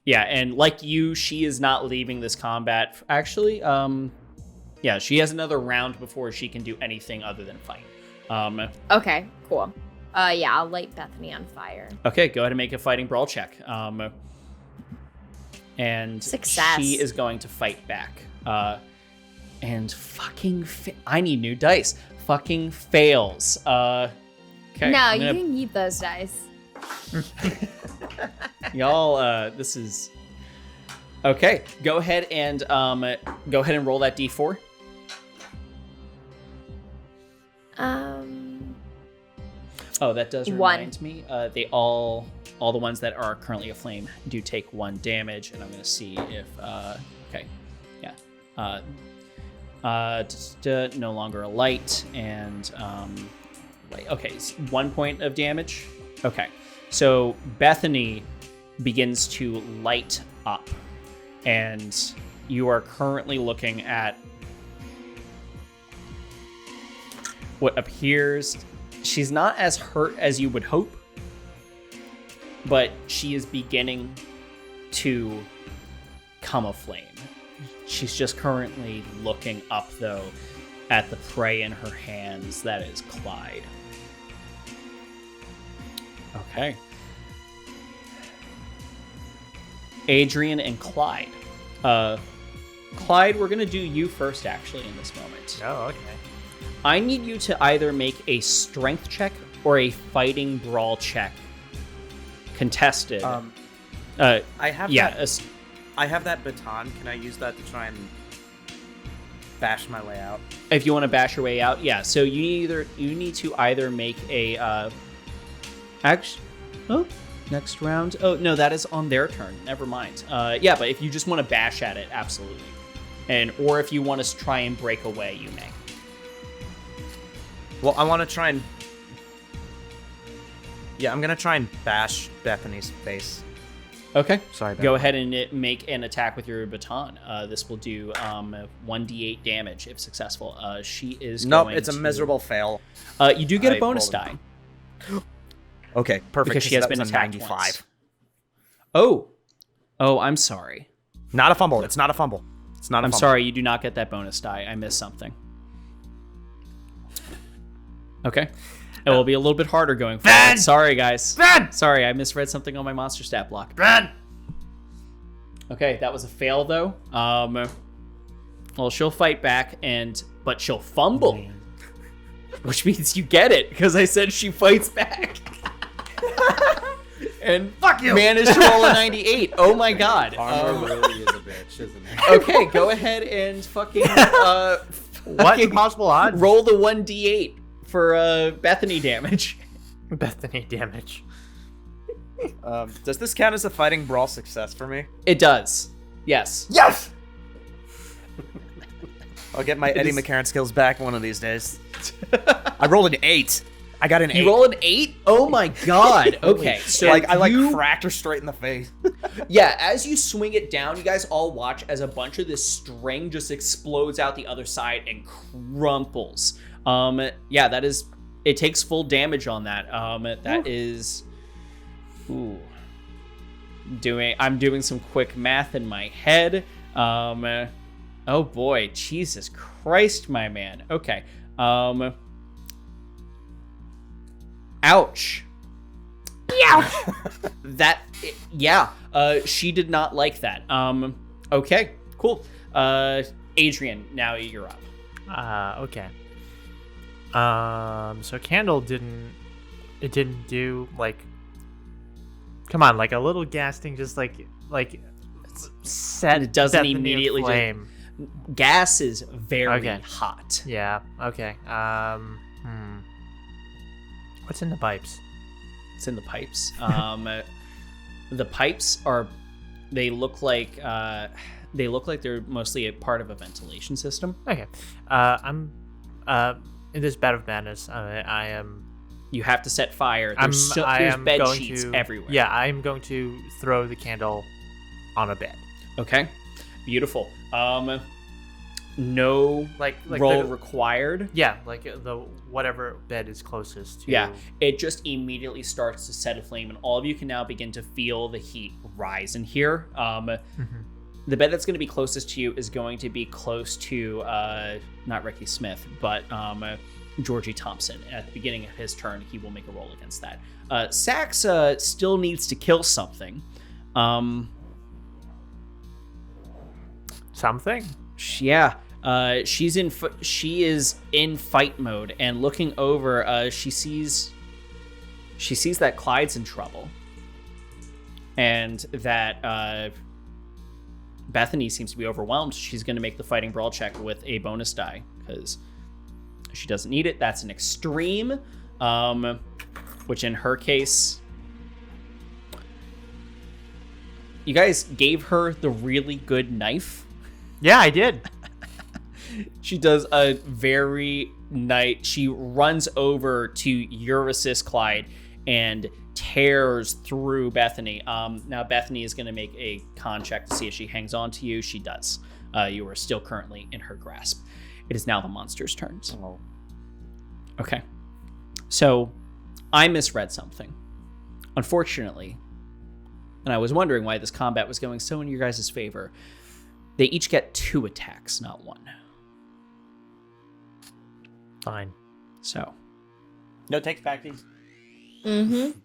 Speaker 1: Yeah, and like you, she is not leaving this combat. Actually, yeah, she has another round before she can do anything other than fight.
Speaker 5: Okay, cool. Yeah, I'll light Bethany on fire.
Speaker 1: Okay, go ahead and make a fighting brawl check. And
Speaker 5: Success.
Speaker 1: she is going to fight back. And fucking, I need new dice. Fucking fails. Okay.
Speaker 5: No,
Speaker 1: I'm
Speaker 5: you
Speaker 1: gonna-
Speaker 5: can keep those dice.
Speaker 1: Y'all, this is okay. Go ahead and roll that d4. Oh, that does remind me. They all the ones that are currently aflame do take 1 damage, and I'm gonna see if okay, yeah, no longer a light, and wait, okay, it's 1 point of damage. Okay, so Bethany begins to light up, and you are currently looking at what appears. She's not as hurt as you would hope, but she is beginning to come aflame. She's just currently looking up, though, at the prey in her hands. That is Clyde. Okay. Adrian and Clyde. Clyde, we're going to do you first, actually, in this moment.
Speaker 2: Oh, okay.
Speaker 1: I need you to either make a strength check or a fighting brawl check. Contested.
Speaker 3: I have
Speaker 1: yeah.
Speaker 3: that. I have that baton. Can I use that to try and bash my way out?
Speaker 1: If you want to bash your way out, yeah. So you need to either make a next round. Oh no, that is on their turn. Never mind. Yeah, but if you just want to bash at it, absolutely. Or if you want to try and break away, you may.
Speaker 3: Well, I want to try and. Yeah, I'm gonna try and bash Bethany's face.
Speaker 1: Okay.
Speaker 3: Sorry.
Speaker 1: Go ahead and make an attack with your baton. This will do 1d8 damage if successful. She is.
Speaker 3: Nope, it's a miserable fail.
Speaker 1: You do get a bonus die.
Speaker 3: Okay, perfect.
Speaker 1: Because she has been attacked
Speaker 3: 95.
Speaker 1: once. Oh, I'm sorry.
Speaker 3: Not a fumble. It's not a fumble. It's not a
Speaker 1: I'm
Speaker 3: fumble.
Speaker 1: sorry, you do not get that bonus die. I missed something. Okay. It will be a little bit harder going forward.
Speaker 3: Ben!
Speaker 1: Sorry, guys.
Speaker 3: Ben!
Speaker 1: Sorry, I misread something on my monster stat block.
Speaker 3: Ben!
Speaker 1: Okay, that was a fail, though. Well, she'll fight back, but she'll fumble. Which means you get it, because I said she fights back. And
Speaker 3: Fuck you!
Speaker 1: managed to roll a 98. Oh my god.
Speaker 4: Armor really is a bitch, isn't it?
Speaker 1: Okay, go ahead and fucking
Speaker 2: What possible odds?
Speaker 1: roll the 1d8 for Bethany damage.
Speaker 2: Bethany damage.
Speaker 3: Does this count as a fighting brawl success for me?
Speaker 1: It does. Yes.
Speaker 3: Yes! I'll get my Eddie McCarron skills back one of these days. I rolled an 8. I got an 8.
Speaker 1: You roll an 8? Oh my god. Okay, so
Speaker 3: I cracked her straight in the face.
Speaker 1: Yeah, as you swing it down, you guys all watch as a bunch of this string just explodes out the other side and crumples. Yeah, that is. It takes full damage on that. That is. Ooh. I'm doing some quick math in my head. Oh boy, Jesus Christ, my man. Okay. Ouch. Yeah. She did not like that. Okay, cool. Adrian, now you're up.
Speaker 2: Okay. So Candle didn't do like, come on, like a little gasting, just like set.
Speaker 1: It doesn't
Speaker 2: Bethany
Speaker 1: immediately
Speaker 2: aflame.
Speaker 1: Gas is very
Speaker 2: Okay.
Speaker 1: hot.
Speaker 2: Yeah. Okay. What's in the pipes?
Speaker 1: It's in the pipes. The pipes they look like they're mostly a part of a ventilation system.
Speaker 2: Okay. I'm in this bed of madness. I am.
Speaker 1: You have to set fire. There's
Speaker 2: I am
Speaker 1: bed
Speaker 2: going
Speaker 1: sheets
Speaker 2: to,
Speaker 1: everywhere.
Speaker 2: Yeah, I'm going to throw the candle on a bed.
Speaker 1: Okay. Beautiful. No
Speaker 2: Like
Speaker 1: roll
Speaker 2: the,
Speaker 1: required.
Speaker 2: Yeah, like the whatever bed is closest to.
Speaker 1: Yeah, it just immediately starts to set aflame, and all of you can now begin to feel the heat rise in here. The bed that's going to be closest to you is going to be close to not Ricky Smith, but Georgie Thompson. At the beginning of his turn, he will make a roll against that. Sax still needs to kill something.
Speaker 2: Something.
Speaker 1: Yeah. She is in fight mode, and looking over, she sees that Clyde's in trouble, and that Bethany seems to be overwhelmed. She's going to make the fighting brawl check with a bonus die because she doesn't need it. That's an extreme, which in her case, you guys gave her the really good knife.
Speaker 2: Yeah, I did.
Speaker 1: She does a very nice. She runs over to your assist, Clyde, and tears through Bethany. Now Bethany is going to make a con check to see if she hangs on to you. She does. You are still currently in her grasp. It is now the monster's turns.
Speaker 3: Oh.
Speaker 1: Okay. So I misread something. Unfortunately, and I was wondering why this combat was going so in your guys' favor. They each get 2 attacks, not 1.
Speaker 2: Fine.
Speaker 1: So
Speaker 3: No takes back these.
Speaker 5: Mm-hmm.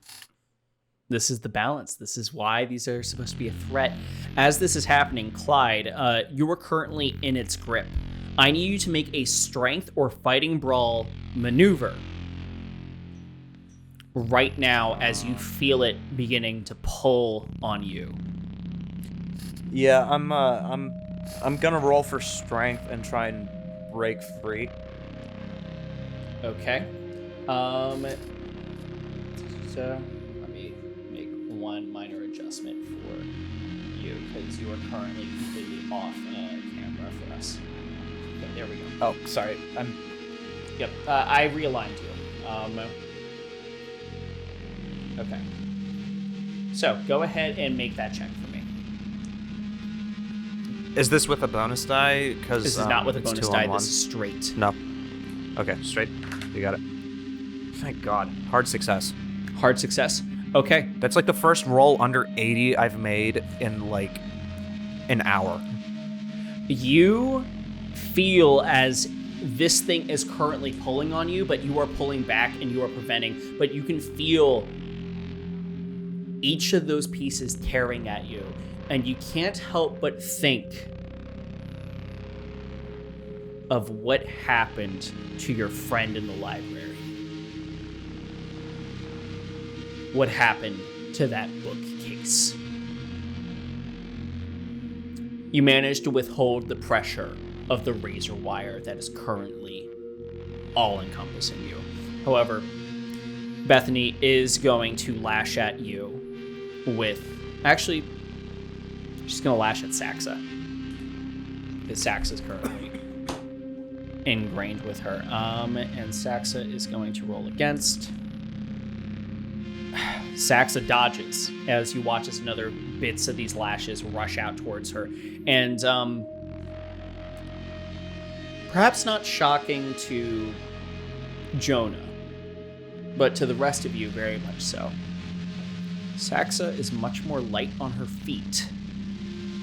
Speaker 1: this is the balance. This is why these are supposed to be a threat. As this is happening, Clyde, you are currently in its grip. I need you to make a strength or fighting brawl maneuver right now as you feel it beginning to pull on you.
Speaker 3: Yeah, I'm gonna roll for strength and try and break free.
Speaker 1: Okay. So let me make one minor adjustment for you because you are currently completely off camera for us. Okay, there we go.
Speaker 3: Oh, sorry.
Speaker 1: Yep. I realigned you. Okay. So go ahead and make that check for me.
Speaker 3: Is this with a bonus die? Because
Speaker 1: This is not with a
Speaker 3: it's
Speaker 1: bonus
Speaker 3: 2
Speaker 1: die.
Speaker 3: on 1.
Speaker 1: This is straight.
Speaker 3: No. Okay, straight. You got it. Thank God. Hard success.
Speaker 1: Hard success. Okay.
Speaker 3: That's like the first roll under 80 I've made in like an hour.
Speaker 1: You feel as this thing is currently pulling on you, but you are pulling back and you are preventing, but you can feel each of those pieces tearing at you, and you can't help but think of what happened to your friend in the library. What happened to that bookcase? You managed to withhold the pressure of the razor wire that is currently all-encompassing you. However, Bethany is going to lash at you with... Actually, she's going to lash at Saxa. Because Saxa is currently ingrained with her. And Saxa is going to roll against... Saxa dodges as you watch as another bits of these lashes rush out towards her. And, perhaps not shocking to Jonah, but to the rest of you, very much so. Saxa is much more light on her feet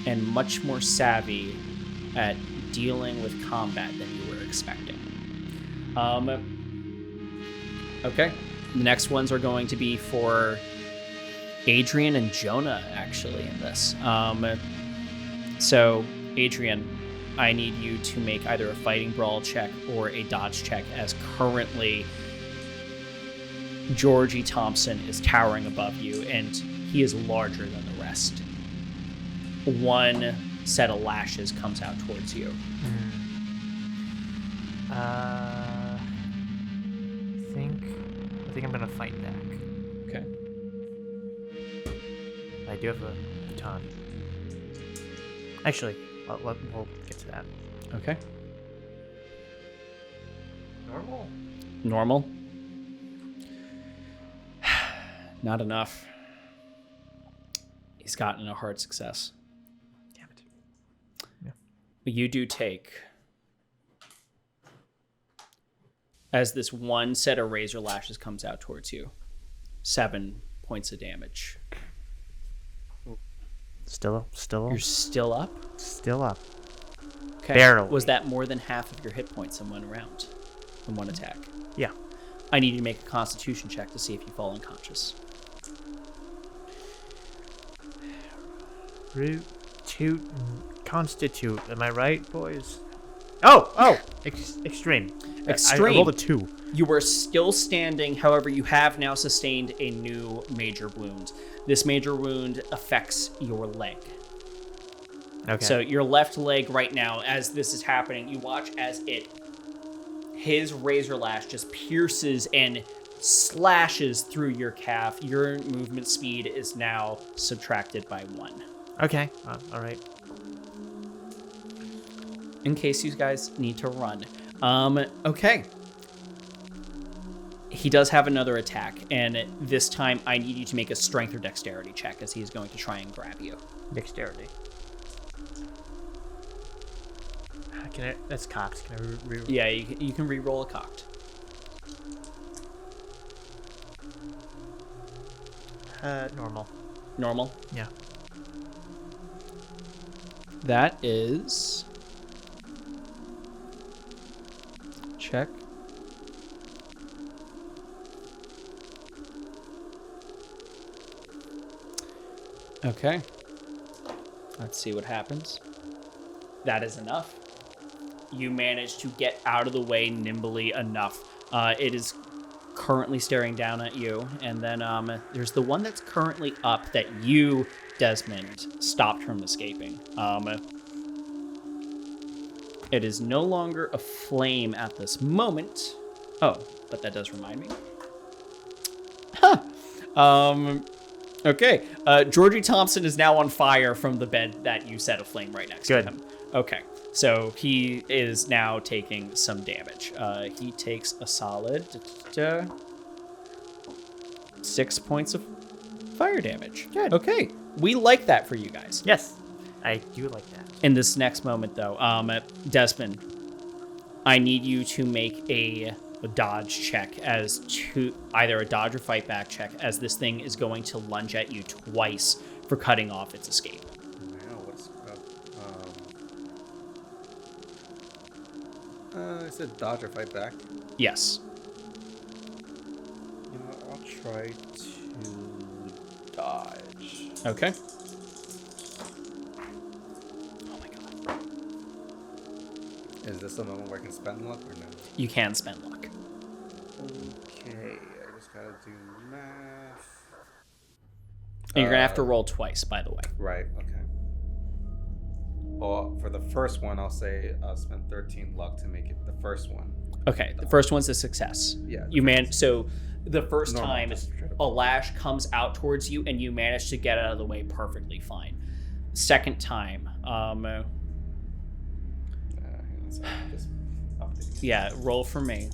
Speaker 1: and much more savvy at dealing with combat than you were expecting. Okay. The next ones are going to be for Adrian and Jonah, actually, in this. So, Adrian, I need you to make either a fighting brawl check or a dodge check, as currently Georgie Thompson is towering above you, and he is larger than the rest. One set of lashes comes out towards you.
Speaker 2: I think I'm gonna fight back.
Speaker 1: Okay.
Speaker 2: I do have a baton. Actually, we'll get to that.
Speaker 1: Okay. Normal. Not enough. He's gotten a hard success.
Speaker 2: Damn it. Yeah.
Speaker 1: But you do take, as this one set of razor lashes comes out towards you, 7 points of damage.
Speaker 2: Still
Speaker 1: You're still up?
Speaker 2: Still up.
Speaker 1: Okay.
Speaker 2: Barely.
Speaker 1: Was that more than half of your hit points in one round? In one attack?
Speaker 2: Yeah.
Speaker 1: I need you to make a constitution check to see if you fall unconscious.
Speaker 2: Root, toot, and constitute. Am I right, boys? Oh! Extreme.
Speaker 1: Extreme.
Speaker 2: I rolled a 2.
Speaker 1: You are still standing, however, you have now sustained a new major wound. This major wound affects your leg.
Speaker 2: Okay.
Speaker 1: So your left leg right now, as this is happening, you watch as his razor lash just pierces and slashes through your calf. Your movement speed is now subtracted by 1.
Speaker 2: Okay. All right.
Speaker 1: In case you guys need to run. Okay. He does have another attack, and this time I need you to make a strength or dexterity check as he is going to try and grab you.
Speaker 2: Dexterity. That's cocked. Can I re-roll?
Speaker 1: Yeah, you can re-roll a cocked.
Speaker 2: Normal.
Speaker 1: Normal?
Speaker 2: Yeah.
Speaker 1: That is... Check. Okay. Let's see what happens. That is enough. You manage to get out of the way nimbly enough. It is currently staring down at you. And then there's the one that's currently up that you, Desmond, stopped from escaping. It is no longer a flame at this moment. Oh, but that does remind me. Huh. Okay. Georgie Thompson is now on fire from the bed that you set aflame right next to him. Okay. So he is now taking some damage. He takes a solid 6 points of fire damage.
Speaker 2: Good.
Speaker 1: Okay. We like that for you guys.
Speaker 2: Yes, I do like that.
Speaker 1: In this next moment, though, Desmond, I need you to make a dodge check as to either a dodge or fight back check, as this thing is going to lunge at you twice for cutting off its escape.
Speaker 4: Now what's up? I said dodge or fight back.
Speaker 1: Yes.
Speaker 4: You know what, I'll try to dodge.
Speaker 1: Okay. Oh my god.
Speaker 4: Is this the moment where I can spend luck or no?
Speaker 1: You can spend luck.
Speaker 4: Okay, I just gotta do math.
Speaker 1: And you're gonna have to roll twice, by the way.
Speaker 4: Right, okay. Well, for the first one, I'll say I'll spend 13 luck to make it the first one.
Speaker 1: Okay, the first one's a success.
Speaker 4: Yeah.
Speaker 1: So the first
Speaker 4: Normal,
Speaker 1: time
Speaker 4: just straight up.
Speaker 1: a lash comes out towards you and you manage to get out of the way perfectly fine. Second time,
Speaker 4: Hang on a second, just updating it.
Speaker 1: yeah, roll for me.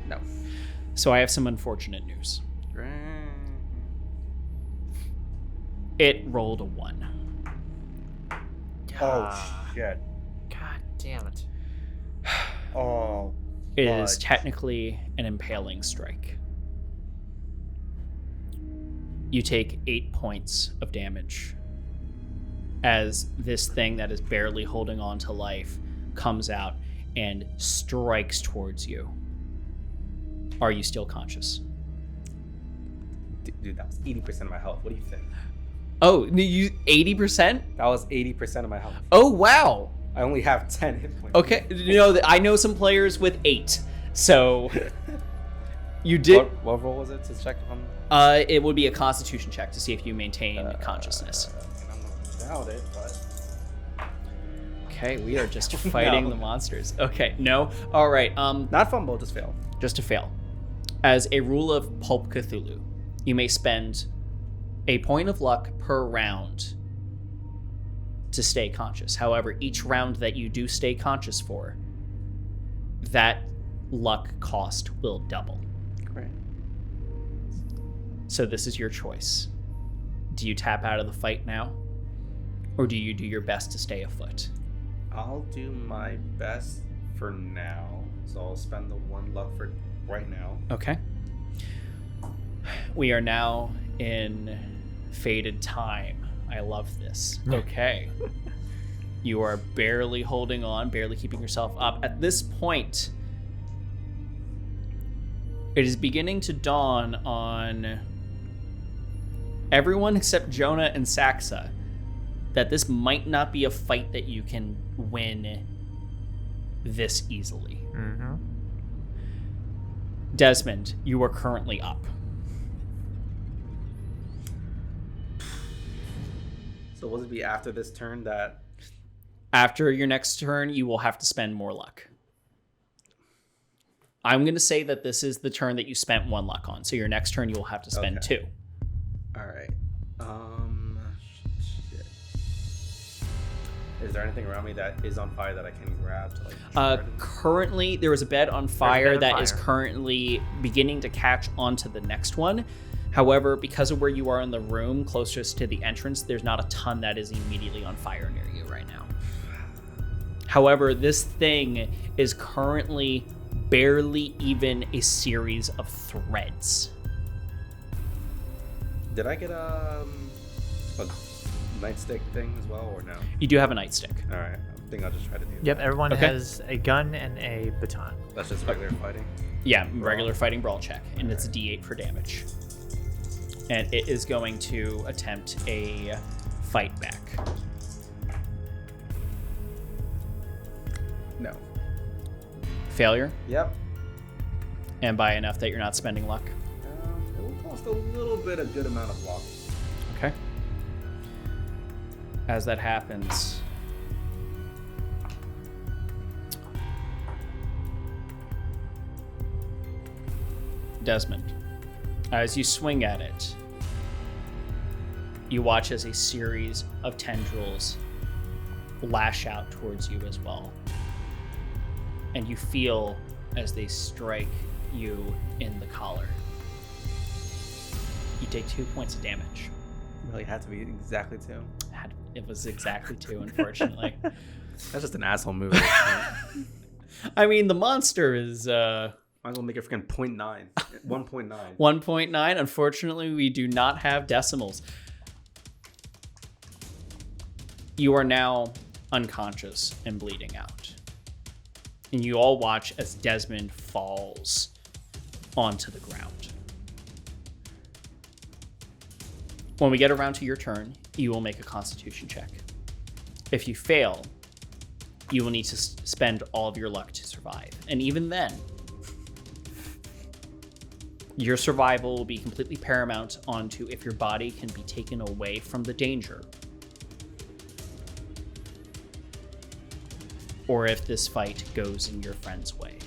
Speaker 4: No.
Speaker 1: So I have some unfortunate news. It rolled a 1.
Speaker 3: Oh, shit.
Speaker 2: God damn it.
Speaker 3: Oh.
Speaker 1: It is
Speaker 3: Fudge.
Speaker 1: technically an impaling strike. You take 8 points of damage as this thing that is barely holding on to life comes out and strikes towards you. Are you still conscious?
Speaker 4: Dude, that was 80% of my health. What do you think?
Speaker 1: Oh, you 80%?
Speaker 4: That was 80% of my health.
Speaker 1: Oh, wow.
Speaker 4: I only have 10 hit points.
Speaker 1: Okay, I know some players with 8. So you did.
Speaker 4: What roll was it to check if I'm...
Speaker 1: It would be a Constitution check to see if you maintain consciousness.
Speaker 4: I doubt it, but...
Speaker 1: Okay, we are just fighting the monsters. Okay, no. All right.
Speaker 4: Not fumble, just fail.
Speaker 1: Just to fail. As a rule of Pulp Cthulhu, you may spend a point of luck per round to stay conscious. However, each round that you do stay conscious for, that luck cost will double.
Speaker 4: Great.
Speaker 1: So this is your choice. Do you tap out of the fight now? Or do you do your best to stay afoot?
Speaker 4: I'll do my best for now. So I'll spend the 1 luck for right now.
Speaker 1: Okay. We are now in faded time. I love this. Okay. You are barely holding on, barely keeping yourself up. At this point, it is beginning to dawn on everyone except Jonah and Saxa that this might not be a fight that you can win this easily.
Speaker 2: Mm-hmm.
Speaker 1: Desmond, you are currently up.
Speaker 4: So will it be after this turn that...
Speaker 1: After your next turn, you will have to spend more luck. I'm going to say that this is the turn that you spent 1 luck on. So your next turn, you will have to spend 2.
Speaker 4: All right. Shit. Is there anything around me that is on fire that I can grab to like?
Speaker 1: Currently, there is a bed on fire
Speaker 2: on
Speaker 1: that is
Speaker 2: fire.
Speaker 1: currently beginning to catch onto the next one. However, because of where you are in the room, closest to the entrance, there's not a ton that is immediately on fire near you right now. However, this thing is currently barely even a series of threads.
Speaker 4: Did I get a nightstick thing as well, or no?
Speaker 1: You do have a nightstick.
Speaker 4: All right. I think I'll just try to do
Speaker 2: Yep,
Speaker 4: that.
Speaker 2: everyone
Speaker 1: Okay.
Speaker 2: has a gun and a baton.
Speaker 4: That's just regular fighting.
Speaker 1: Yeah, regular fighting brawl check, and it's a D8 for damage. and it is going to attempt a fight back.
Speaker 4: No.
Speaker 1: Failure,
Speaker 4: Yep.
Speaker 1: and by enough that you're not spending luck.
Speaker 4: It will cost a little bit, a good amount of luck.
Speaker 1: Okay. As that happens, Desmond, as you swing at it, you watch as a series of tendrils lash out towards you as well. And you feel as they strike you in the collar. You take 2 points of damage.
Speaker 4: Really had to be exactly 2.
Speaker 1: It was exactly 2, unfortunately.
Speaker 4: That's just an asshole move.
Speaker 1: I mean, the monster is
Speaker 4: Might as well make it freaking 0.9. 1.9.
Speaker 1: 1.9. Unfortunately, we do not have decimals. You are now unconscious and bleeding out. And you all watch as Desmond falls onto the ground. When we get around to your turn, you will make a constitution check. If you fail, you will need to spend all of your luck to survive. And even then, your survival will be completely paramount onto if your body can be taken away from the danger, or if this fight goes in your friend's way.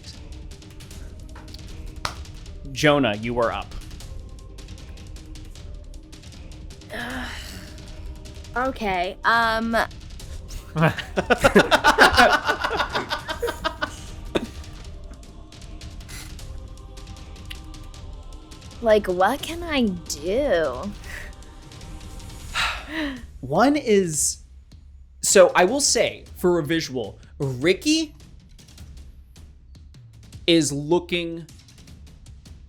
Speaker 1: Jonah, you are up.
Speaker 5: Okay. Like, what can I do?
Speaker 1: One is, so I will say, for a visual, Ricky is looking,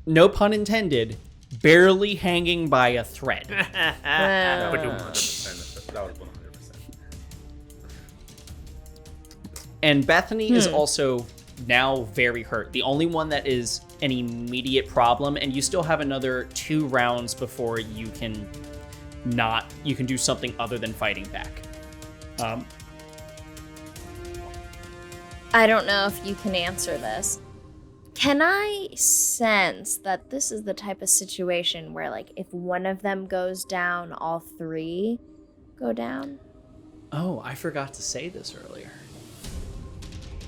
Speaker 1: no pun intended, barely hanging by a thread.
Speaker 4: That was 100%.
Speaker 1: And Bethany is also now very hurt. The only one that is an immediate problem, and you still have another 2 rounds before you can do something other than fighting back.
Speaker 5: I don't know if you can answer this. Can I sense that this is the type of situation where, like, if one of them goes down, all 3 go down?
Speaker 1: Oh, I forgot to say this earlier.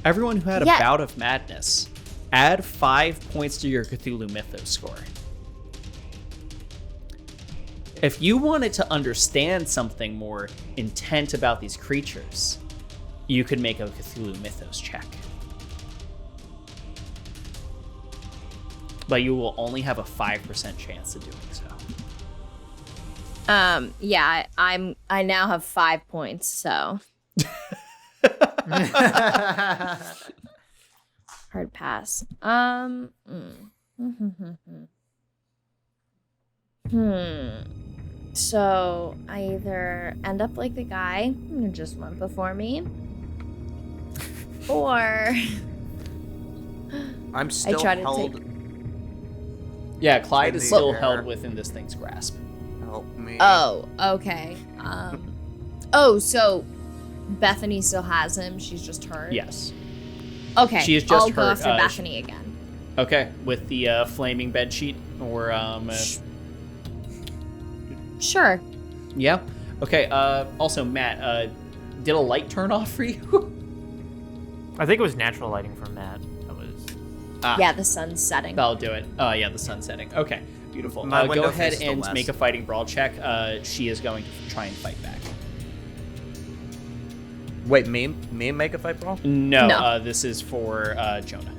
Speaker 1: Everyone who had a
Speaker 5: Yeah.
Speaker 1: bout of madness, add 5 points to your Cthulhu Mythos score. If you wanted to understand something more intent about these creatures, you could make a Cthulhu Mythos check. But you will only have a 5% chance of doing so.
Speaker 5: Yeah, I now have 5 points, so hard pass. So I either end up like the guy who just went before me, or
Speaker 3: I'm still
Speaker 5: try to
Speaker 3: held.
Speaker 1: Yeah, Clyde is
Speaker 3: In the
Speaker 1: still
Speaker 3: air.
Speaker 1: held within this thing's grasp.
Speaker 3: Help me.
Speaker 5: oh, okay. Oh, so Bethany still has him. She's just hurt.
Speaker 1: Yes.
Speaker 5: Okay.
Speaker 1: She is just
Speaker 5: I'll go
Speaker 1: hurt,
Speaker 5: after Bethany again.
Speaker 1: Okay, with the flaming bedsheet, or
Speaker 5: Sure.
Speaker 1: yeah. Okay. Also, Matt, did a light turn off for you?
Speaker 2: I think it was natural lighting from Matt. That was.
Speaker 5: Yeah, the sun's setting.
Speaker 1: That'll do it. Oh, yeah, the sun's setting. Okay, beautiful.
Speaker 3: My
Speaker 1: Go
Speaker 3: window
Speaker 1: ahead
Speaker 3: faces the
Speaker 1: and
Speaker 3: west.
Speaker 1: make a fighting brawl check. She is going to try and fight back.
Speaker 3: Wait, me make a fight brawl?
Speaker 1: No,
Speaker 5: No.
Speaker 1: This is for Jonah.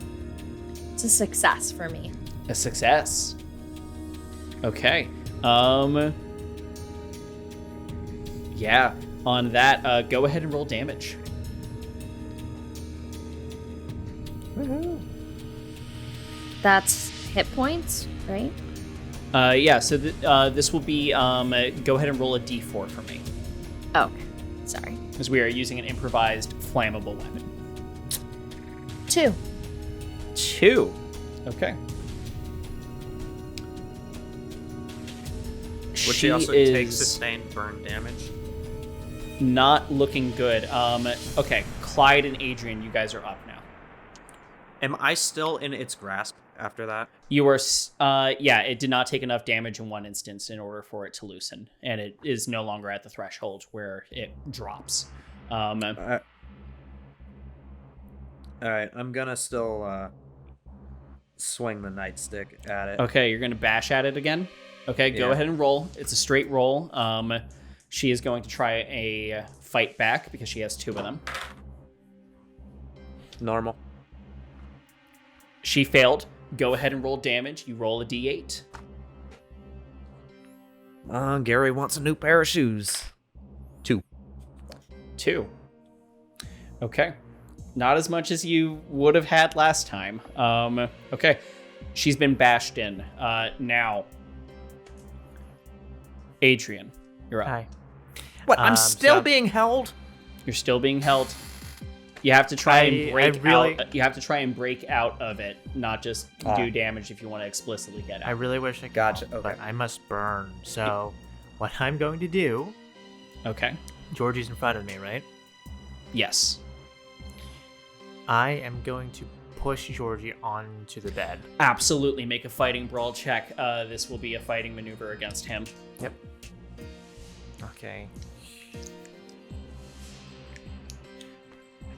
Speaker 5: It's a success for me.
Speaker 1: A success. Okay. Yeah. On that, go ahead and roll damage.
Speaker 5: That's hit points, right?
Speaker 1: Yeah. So this will be. Go ahead and roll a d4 for me,
Speaker 5: Oh, okay. Sorry.
Speaker 1: because we are using an improvised flammable weapon.
Speaker 5: 2.
Speaker 1: 2. Okay.
Speaker 3: Would
Speaker 1: she
Speaker 3: she also
Speaker 1: is
Speaker 3: take sustained burn damage?
Speaker 1: not looking good. Okay, Clyde and Adrian, you guys are up now.
Speaker 3: Am I still in its grasp after that?
Speaker 1: You are, yeah, it did not take enough damage in one instance in order for it to loosen, and it is no longer at the threshold where it drops.
Speaker 3: All right, I'm gonna still swing the nightstick at it.
Speaker 1: Okay, you're gonna bash at it again. Okay, go
Speaker 3: Yeah.
Speaker 1: ahead and roll. It's a straight roll. She is going to try a fight back because she has 2 of them.
Speaker 3: Normal.
Speaker 1: She failed. Go ahead and roll damage. You roll a d8.
Speaker 3: Gary wants a new pair of shoes. 2.
Speaker 1: 2. Okay. Not as much as you would have had last time. Okay. She's been bashed in. Now, Adrian, you're up.
Speaker 2: Hi.
Speaker 3: What? I'm still
Speaker 2: so-
Speaker 3: being held?
Speaker 1: You're still being held. You have to try and
Speaker 2: I
Speaker 1: break
Speaker 2: really-
Speaker 1: out. You have to try and break out of it, not just do damage if you want to explicitly get out.
Speaker 2: I really wish I could,
Speaker 3: Gotcha,
Speaker 2: but
Speaker 3: okay.
Speaker 2: I must burn. So, what I'm going to do,
Speaker 1: Okay.
Speaker 2: Georgie's in front of me, right?
Speaker 1: Yes.
Speaker 2: I am going to push Georgie onto the bed.
Speaker 1: Absolutely. Make a fighting brawl check. This will be a fighting maneuver against him.
Speaker 2: Yep. Okay.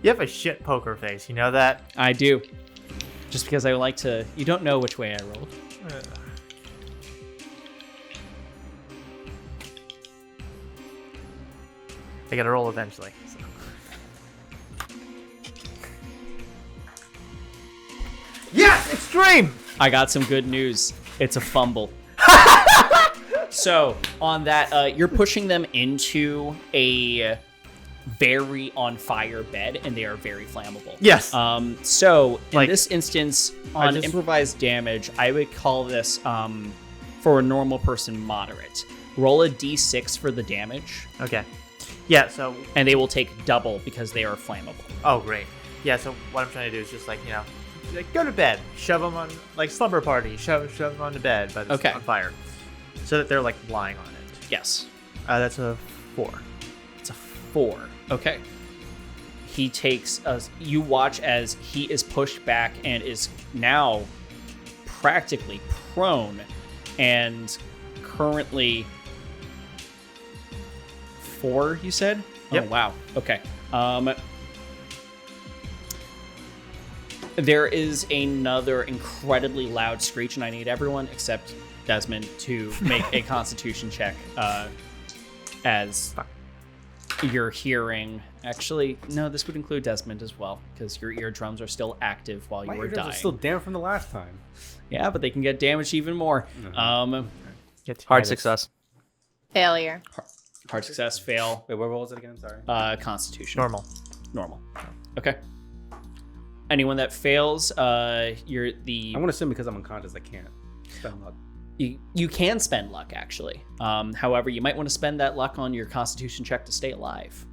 Speaker 2: You have a shit poker face, you know that?
Speaker 1: I do. Just because I like to. You don't know which way I rolled.
Speaker 2: I gotta roll eventually. So. Yes! Extreme!
Speaker 1: I got some good news. It's a fumble. So, on that, you're pushing them into a very on fire bed, and they are very flammable.
Speaker 2: Yes.
Speaker 1: So, in
Speaker 2: Like,
Speaker 1: this instance, on
Speaker 2: just-
Speaker 1: improvised damage, I would call this, for a normal person, moderate. Roll a d6 for the damage,
Speaker 2: Okay. Yeah, so.
Speaker 1: and they will take double because they are flammable.
Speaker 2: Oh, great. Yeah, so what I'm trying to do is just like, like go to bed, shove them on, like slumber party, shove them on the bed, but it's
Speaker 1: Okay.
Speaker 2: on fire. So that they're like lying on it.
Speaker 1: Yes.
Speaker 2: That's a 4.
Speaker 1: It's a 4. Okay. He takes you watch as he is pushed back and is now practically prone and currently 4, you said?
Speaker 2: Yep.
Speaker 1: Oh, wow. Okay. There is another incredibly loud screech, and I need everyone except Desmond to make a constitution check as you're hearing. Actually, no, this would include Desmond as well, because your eardrums are still active while you
Speaker 4: My
Speaker 1: were
Speaker 4: eardrums
Speaker 1: dying.
Speaker 4: are still damp from the last time.
Speaker 1: Yeah, but they can get damaged even more.
Speaker 3: Hard success.
Speaker 5: Failure.
Speaker 1: Hard success, fail,
Speaker 4: Wait, what was it again? Sorry.
Speaker 1: constitution.
Speaker 2: Normal.
Speaker 1: Okay. Anyone that fails, you're the.
Speaker 4: I'm gonna assume because I'm unconscious, I can't spend luck.
Speaker 1: You can spend luck, actually. However, you might want to spend that luck on your constitution check to stay alive.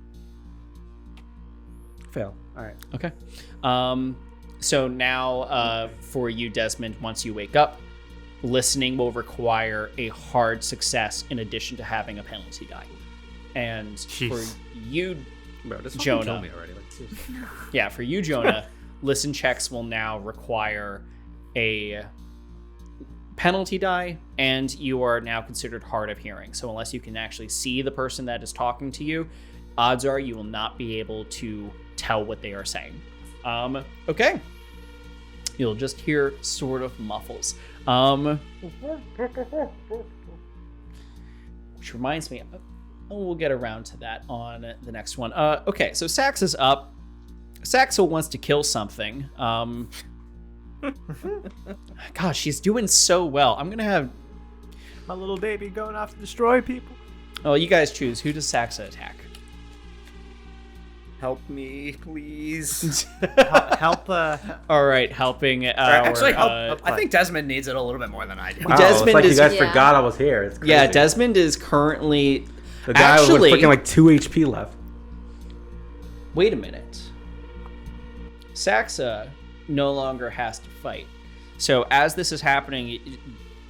Speaker 4: Fail. All right.
Speaker 1: Okay. So now, for you, Desmond, once you wake up, listening will require a hard success in addition to having a penalty die. And
Speaker 2: Jeez.
Speaker 1: for you,
Speaker 4: Bro, this fucking
Speaker 1: Jonah.
Speaker 4: killed me already. Like, seriously.
Speaker 1: yeah, for you, Jonah, listen checks will now require a penalty die, and you are now considered hard of hearing. So unless you can actually see the person that is talking to you, odds are you will not be able to tell what they are saying. Okay. You'll just hear sort of muffles. Which reminds me, we'll get around to that on the next one. Okay, so Sax is up. Saxo wants to kill something. Gosh, she's doing so well. I'm gonna have.
Speaker 2: My little baby going off to destroy people.
Speaker 1: Oh, you guys choose. Who does Saxa attack?
Speaker 3: Help me, please.
Speaker 2: Help.
Speaker 1: All right, helping.
Speaker 3: Actually,
Speaker 1: our,
Speaker 3: I think Desmond needs it a little bit more than I do.
Speaker 4: Wow,
Speaker 1: Desmond
Speaker 4: it's like
Speaker 1: is-
Speaker 4: you guys
Speaker 5: Yeah.
Speaker 4: forgot I was here. It's crazy.
Speaker 1: yeah, Desmond is currently.
Speaker 4: The guy
Speaker 1: actually,
Speaker 4: with freaking like 2 HP left.
Speaker 1: Wait a minute. Saxa no longer has to fight. So as this is happening,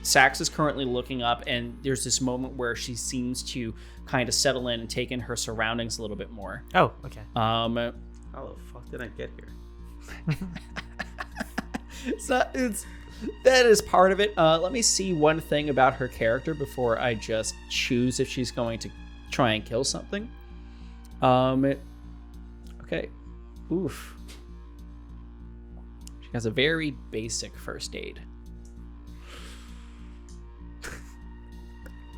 Speaker 1: Sax is currently looking up, and there's this moment where she seems to kind of settle in and take in her surroundings a little bit more.
Speaker 2: Oh, okay.
Speaker 4: How the fuck did I get here?
Speaker 1: That is part of it. Let me see one thing about her character before I just choose if she's going to try and kill something. Okay. Oof. She has a very basic first aid.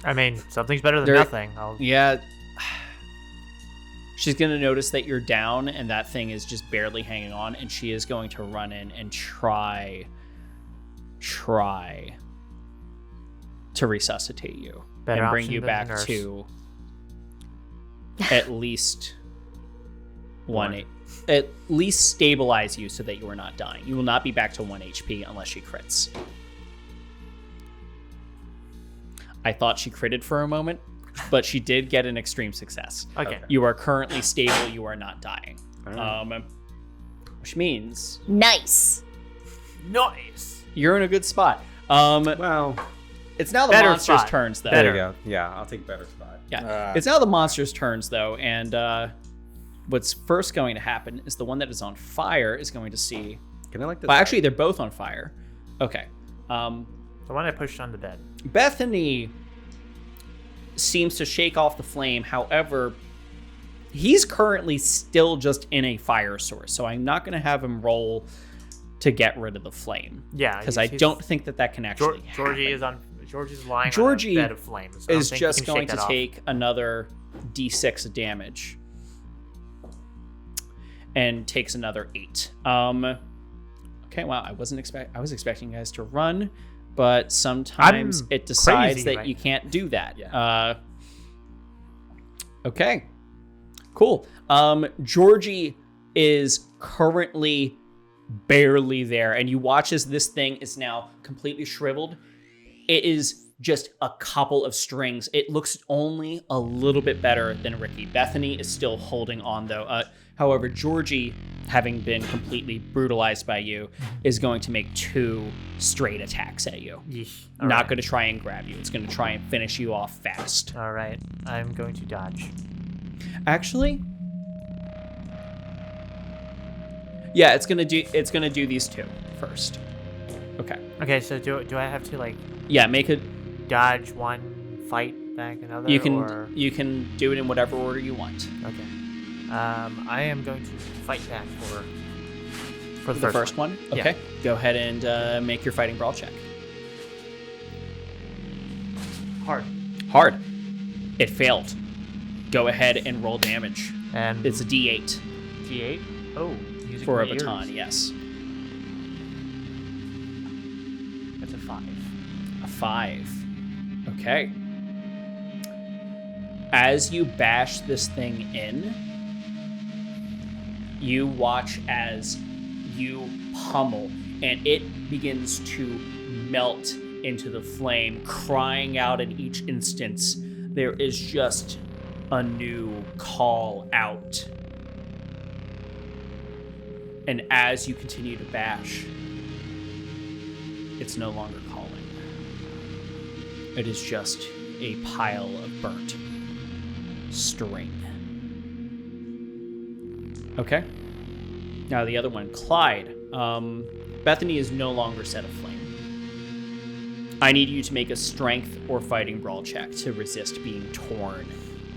Speaker 2: I mean, something's better than nothing.
Speaker 1: Yeah. She's going to notice that you're down and that thing is just barely hanging on, and she is going to run in and try to resuscitate you
Speaker 2: Better
Speaker 1: and bring
Speaker 2: option
Speaker 1: you
Speaker 2: than
Speaker 1: back
Speaker 2: the nurse.
Speaker 1: to at least at least stabilize you so that you are not dying. You will not be back to 1 HP unless she crits. I thought she critted for a moment, but she did get an extreme success.
Speaker 2: Okay.
Speaker 1: You are currently stable. You are not dying.
Speaker 4: Alright.
Speaker 1: Which means
Speaker 5: Nice.
Speaker 2: Nice.
Speaker 1: you're in a good spot.
Speaker 4: Well,
Speaker 1: It's now the
Speaker 2: Better
Speaker 1: monster's
Speaker 2: spot.
Speaker 1: turns, though.
Speaker 4: there you go. Yeah, I'll take better spot.
Speaker 1: Yeah. It's now the monster's turns, though, and what's first going to happen is the one that is on fire is going to see...
Speaker 4: Can I like this?
Speaker 1: Well, actually, they're both on fire. Okay.
Speaker 2: The one I pushed on the bed.
Speaker 1: Bethany seems to shake off the flame. However, he's currently still just in a fire source, so I'm not going to have him roll to get rid of the flame.
Speaker 2: Yeah,
Speaker 1: Because I don't think that can actually
Speaker 2: Georgie
Speaker 1: happen.
Speaker 2: Georgie's lying
Speaker 1: Georgie
Speaker 2: on a bed of flames. So I don't
Speaker 1: is
Speaker 2: think he
Speaker 1: just
Speaker 2: can
Speaker 1: going
Speaker 2: shake
Speaker 1: to
Speaker 2: that off.
Speaker 1: take another d6 of damage and takes another 8. Okay, wow, I was expecting you guys to run, but sometimes
Speaker 2: I'm
Speaker 1: it decides
Speaker 2: crazy
Speaker 1: that
Speaker 2: right
Speaker 1: you
Speaker 2: now.
Speaker 1: can't do that.
Speaker 4: Yeah.
Speaker 1: Okay, cool. Georgie is currently barely there, and you watch as this thing is now completely shriveled. It is just a couple of strings. It looks only a little bit better than Ricky. Bethany is still holding on, though. However, Georgie, having been completely brutalized by you, is going to make 2 straight attacks at you.
Speaker 2: Yeesh.
Speaker 1: Not going to try and grab you. It's going to try and finish you off fast.
Speaker 2: All right. I'm going to dodge.
Speaker 1: Actually, yeah, it's gonna do these 2 first. Okay.
Speaker 2: Okay, so do I have to like
Speaker 1: Yeah, make it.
Speaker 2: dodge one, fight back another?
Speaker 1: You can
Speaker 2: Or...
Speaker 1: do it in whatever order you want.
Speaker 2: Okay. I am going to fight back for
Speaker 1: The first one.
Speaker 2: Yeah.
Speaker 1: Okay. Go ahead and make your fighting brawl check.
Speaker 2: Hard.
Speaker 1: Hard. It failed. Go ahead and roll damage.
Speaker 2: And
Speaker 1: It's a D8
Speaker 2: D8. Oh, using
Speaker 1: for a
Speaker 2: my ears.
Speaker 1: baton. Yes.
Speaker 2: That's a 5.
Speaker 1: A 5. Okay. As you bash this thing in, you watch as you pummel, and it begins to melt into the flame, crying out in each instance. There is just a new call out. And as you continue to bash, it's no longer calling. It is just a pile of burnt string. Okay. Now the other one, Clyde. Bethany is no longer set aflame. I need you to make a strength or fighting brawl check to resist being torn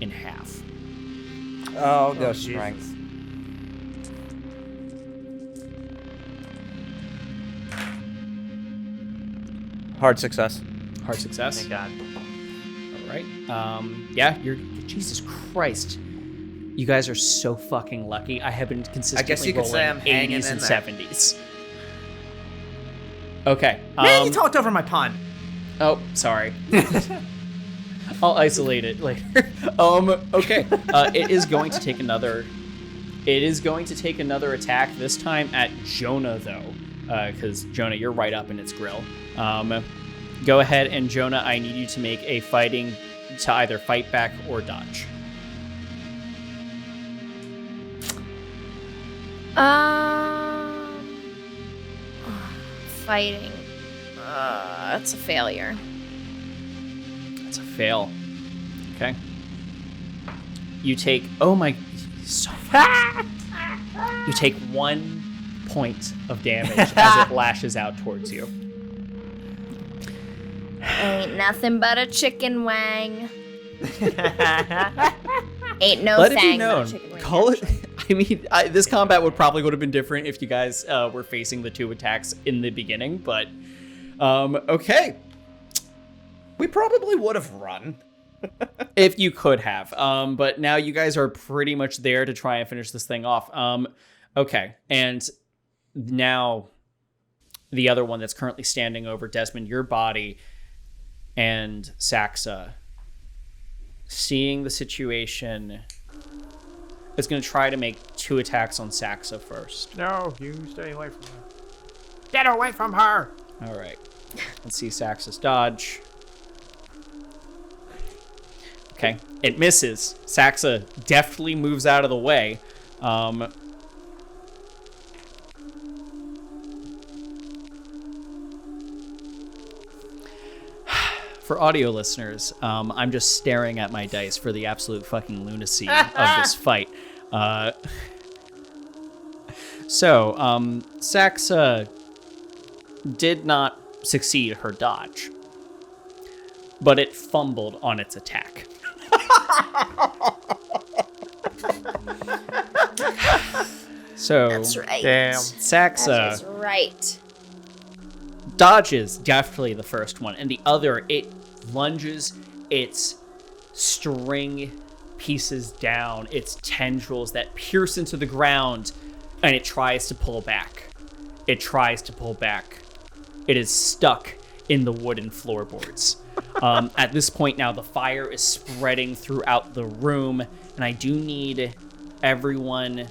Speaker 1: in half.
Speaker 3: I'll go
Speaker 2: Jesus.
Speaker 3: strength. Hard success.
Speaker 1: Hard success.
Speaker 2: Thank God.
Speaker 1: All right. Yeah, you're. Jesus Christ. You guys are so fucking lucky. I have been consistently
Speaker 3: you could say
Speaker 1: rolling
Speaker 3: I'm hanging
Speaker 1: 80s and
Speaker 3: in there.
Speaker 1: 70s. Okay.
Speaker 3: Man, you talked over my pun.
Speaker 1: Oh, sorry. I'll isolate it later. Okay. It is going to take another. It is going to take another attack. This time at Jonah, though, because Jonah, you're right up in its grill. Go ahead and Jonah, I need you to make a fighting to either fight back or dodge.
Speaker 5: Fighting. That's a failure.
Speaker 1: That's a fail. Okay. You take... Oh my... So you take 1 point of damage as it lashes out towards you.
Speaker 5: Ain't nothing but a chicken wang. Ain't no
Speaker 1: Let it be
Speaker 5: thang but
Speaker 1: known.
Speaker 5: a chicken wang.
Speaker 1: Call it... I mean, this combat would have been different if you guys were facing the 2 attacks in the beginning, but... okay.
Speaker 3: We probably would have run.
Speaker 1: If you could have. But now you guys are pretty much there to try and finish this thing off. Okay. And now the other one that's currently standing over Desmond, your body, and Saxa, seeing the situation, is going to try to make 2 attacks on Saxa first.
Speaker 2: No, you stay away from her. Get away from her!
Speaker 1: All right. Let's see Saxa's dodge. Okay, it misses. Saxa deftly moves out of the way. For audio listeners, I'm just staring at my dice for the absolute fucking lunacy of this fight. So, Saxa did not succeed her dodge, but it fumbled on its attack. So
Speaker 5: That's right.
Speaker 2: Damn.
Speaker 1: Saxa
Speaker 5: That's right.
Speaker 1: dodges deftly the first one, and the other, it lunges its string pieces down, its tendrils that pierce into the ground, and it tries to pull back. It tries to pull back. It is stuck in the wooden floorboards. At this point now, the fire is spreading throughout the room, and I do need everyone,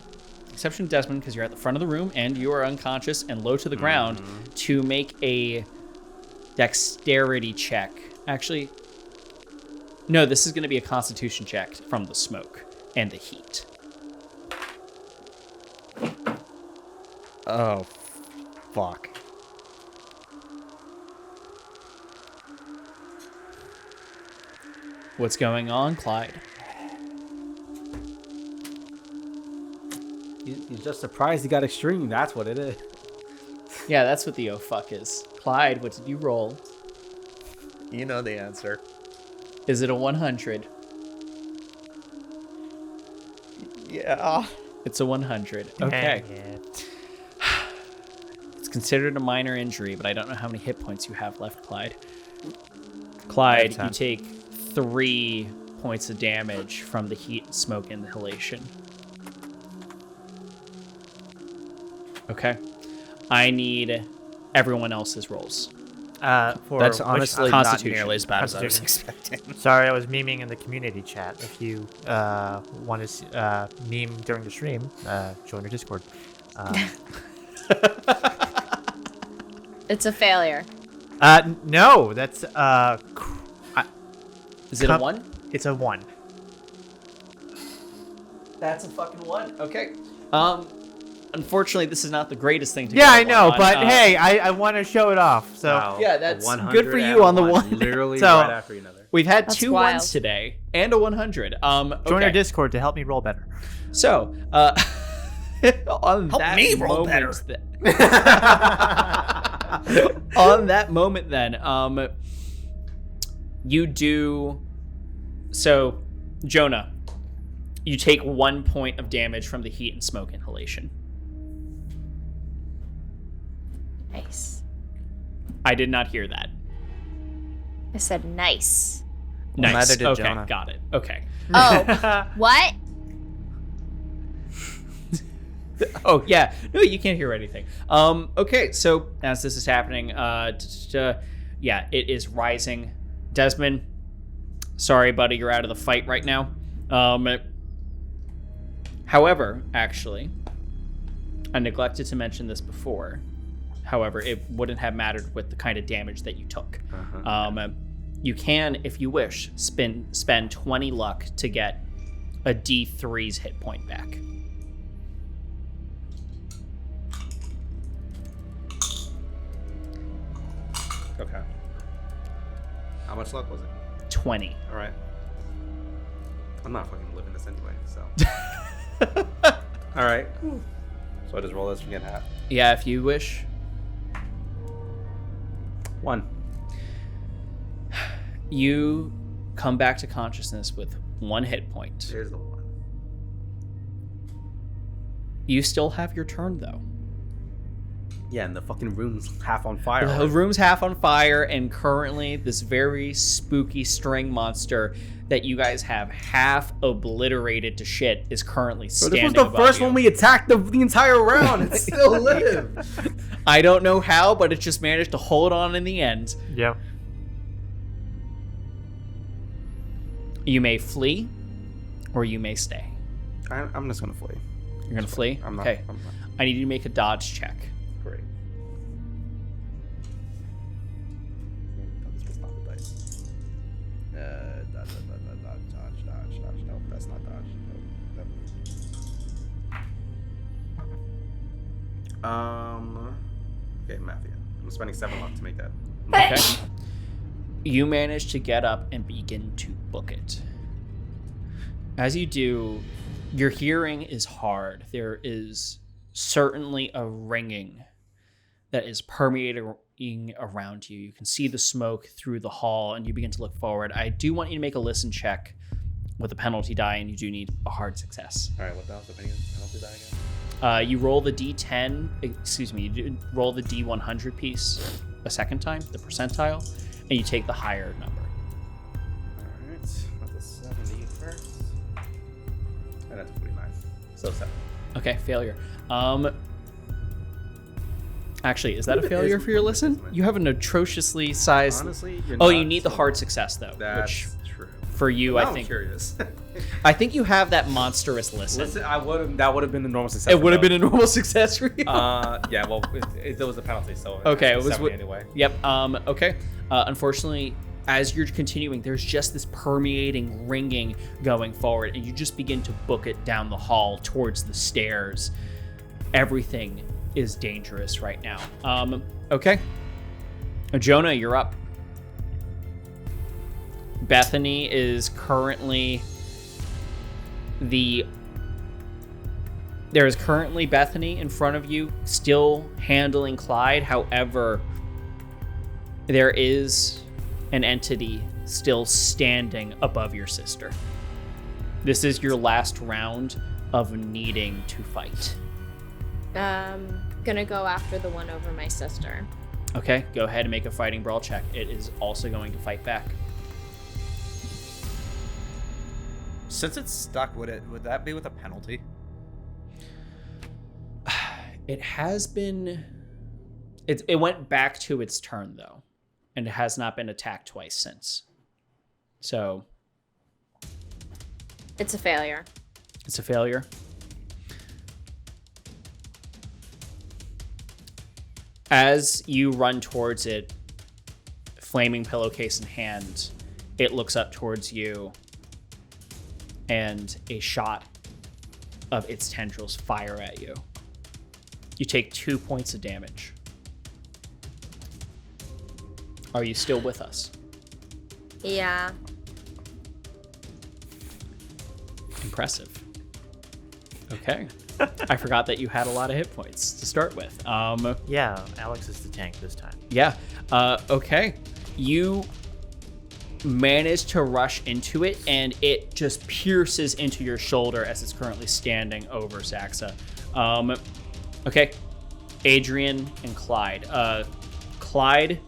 Speaker 1: exception of Desmond, because you're at the front of the room and you are unconscious and low to the ground, to make a dexterity check. Actually, no, this is going to be a constitution check from the smoke and the heat.
Speaker 4: Oh, fuck.
Speaker 1: What's going on, Clyde?
Speaker 4: He's just surprised he got extreme. That's what it is.
Speaker 1: Yeah, that's what the oh fuck is. Clyde, what did you roll?
Speaker 2: You know the answer.
Speaker 1: Is it a 100?
Speaker 2: Yeah.
Speaker 1: It's a 100. Okay.
Speaker 2: Dang it.
Speaker 1: It's considered a minor injury, but I don't know how many hit points you have left, Clyde. Clyde, you take 3 points of damage from the heat and smoke inhalation. Okay. I need everyone else's rolls.
Speaker 2: For
Speaker 4: That's
Speaker 2: which
Speaker 4: honestly not
Speaker 1: Constitution.
Speaker 4: nearly as bad as I was
Speaker 2: Constitution.
Speaker 4: expecting.
Speaker 2: Sorry, I was memeing in the community chat. If you want to meme during the stream, join our Discord.
Speaker 5: It's a failure.
Speaker 2: No, that's
Speaker 1: Is it a 1?
Speaker 2: It's a 1.
Speaker 1: That's a fucking 1. Okay. Unfortunately, this is not the greatest thing to
Speaker 2: Yeah,
Speaker 1: get
Speaker 2: I
Speaker 1: a
Speaker 2: know,
Speaker 1: 1 on.
Speaker 2: but hey, I want to show it off. So
Speaker 4: Wow.
Speaker 1: Yeah, that's
Speaker 4: 100
Speaker 1: good for you
Speaker 4: and
Speaker 1: on the
Speaker 4: 1,
Speaker 1: 1.
Speaker 4: Literally
Speaker 2: So-
Speaker 4: right after another.
Speaker 1: We've had
Speaker 5: That's
Speaker 1: 2
Speaker 5: wild.
Speaker 1: 1s today and a 100.
Speaker 2: join
Speaker 1: Okay.
Speaker 2: our Discord to help me roll better.
Speaker 1: So, on
Speaker 3: Help
Speaker 1: that
Speaker 3: me roll
Speaker 1: moment,
Speaker 3: better.
Speaker 1: on that moment, then, you do. So, Jonah, you take 1 point of damage from the heat and smoke inhalation.
Speaker 5: Nice.
Speaker 1: I did not hear that.
Speaker 5: I said nice.
Speaker 3: Well,
Speaker 1: Nice.
Speaker 3: neither did
Speaker 1: Okay,
Speaker 3: Jonah.
Speaker 1: got it. Okay.
Speaker 5: Oh, what?
Speaker 1: Oh yeah, no, you can't hear anything. Okay, so as this is happening, yeah, it is rising. Desmond, sorry, buddy, you're out of the fight right now. However, actually, I neglected to mention this before. However, it wouldn't have mattered with the kind of damage that you took. You can, if you wish, spend 20 luck to get a D3's hit point back.
Speaker 4: How much luck was it?
Speaker 1: 20.
Speaker 4: All right. I'm not fucking living this anyway, so. All right. So I just roll this and get half.
Speaker 1: Yeah, if you wish.
Speaker 4: 1.
Speaker 1: You come back to consciousness with 1 hit point.
Speaker 4: Here's the 1.
Speaker 1: You still have your turn, though.
Speaker 4: Yeah, and the fucking room's half on fire.
Speaker 1: The room's half on fire, and currently this very spooky string monster that you guys have half obliterated to shit is currently
Speaker 4: So
Speaker 1: standing
Speaker 4: this was the
Speaker 1: above
Speaker 4: first
Speaker 1: you.
Speaker 4: one we attacked the entire round. It still lived.
Speaker 1: I don't know how, but it just managed to hold on in the end.
Speaker 2: Yeah.
Speaker 1: You may flee, or you may stay.
Speaker 4: I'm just gonna flee.
Speaker 1: You're gonna flee?
Speaker 4: I'm not.
Speaker 1: Okay.
Speaker 4: I'm not.
Speaker 1: I need you to make a dodge check.
Speaker 4: Great. This was not the dice. Dodge. No, that's not dodge. No. Okay, Mafia. I'm spending 7 luck to make that.
Speaker 1: Okay. You manage to get up and begin to book it. As you do, your hearing is hard. There is certainly a ringing that is permeating around you. You can see the smoke through the hall, and you begin to look forward. I do want you to make a listen check with a penalty die, and you do need a hard success.
Speaker 4: All right, what the hell's the penalty die again?
Speaker 1: You roll the D10, you roll the D100 piece a second time, the percentile, and you take the higher number.
Speaker 4: All right, that's a 70 first. And that's 49. So 7.
Speaker 1: Okay, failure. Actually, is that a failure for your listen? You have an atrociously sized...
Speaker 4: Honestly, you're
Speaker 1: Oh,
Speaker 4: not
Speaker 1: you need the
Speaker 4: so-
Speaker 1: hard success, though,
Speaker 4: That's
Speaker 1: which
Speaker 4: true.
Speaker 1: for you,
Speaker 4: Now
Speaker 1: I
Speaker 4: I'm
Speaker 1: think...
Speaker 4: curious.
Speaker 1: I think you have that monstrous listen.
Speaker 4: Listen, that would have been the normal success.
Speaker 1: It would have been a normal success for you.
Speaker 4: Yeah, well, it was a penalty, so
Speaker 1: Okay,
Speaker 4: it was 70
Speaker 1: wi-
Speaker 4: anyway.
Speaker 1: Yep. Okay. Unfortunately, as you're continuing, there's just this permeating ringing going forward, and you just begin to book it down the hall towards the stairs. Everything is dangerous right now. Okay. Jonah, you're up. Bethany is currently there is currently Bethany in front of you, still handling Clyde. However, there is an entity still standing above your sister. This is your last round of needing to fight.
Speaker 5: Gonna go after the one over my sister.
Speaker 1: Okay, go ahead and make a fighting brawl check. It is also going to fight back.
Speaker 3: Since it's stuck, would that be with a penalty?
Speaker 1: It has been... It went back to its turn, though. And it has not been attacked twice since. So...
Speaker 5: It's a failure.
Speaker 1: It's a failure. As you run towards it, flaming pillowcase in hand, it looks up towards you, and a shot of its tendrils fire at you. You take 2 points of damage. Are you still with us?
Speaker 5: Yeah.
Speaker 1: Impressive. Okay. I forgot that you had a lot of hit points to start with.
Speaker 2: Yeah, Alex is the tank this time.
Speaker 1: Yeah. Okay. You manage to rush into it, and it just pierces into your shoulder as it's currently standing over Saxa. Okay. Adrian and Clyde. Clyde,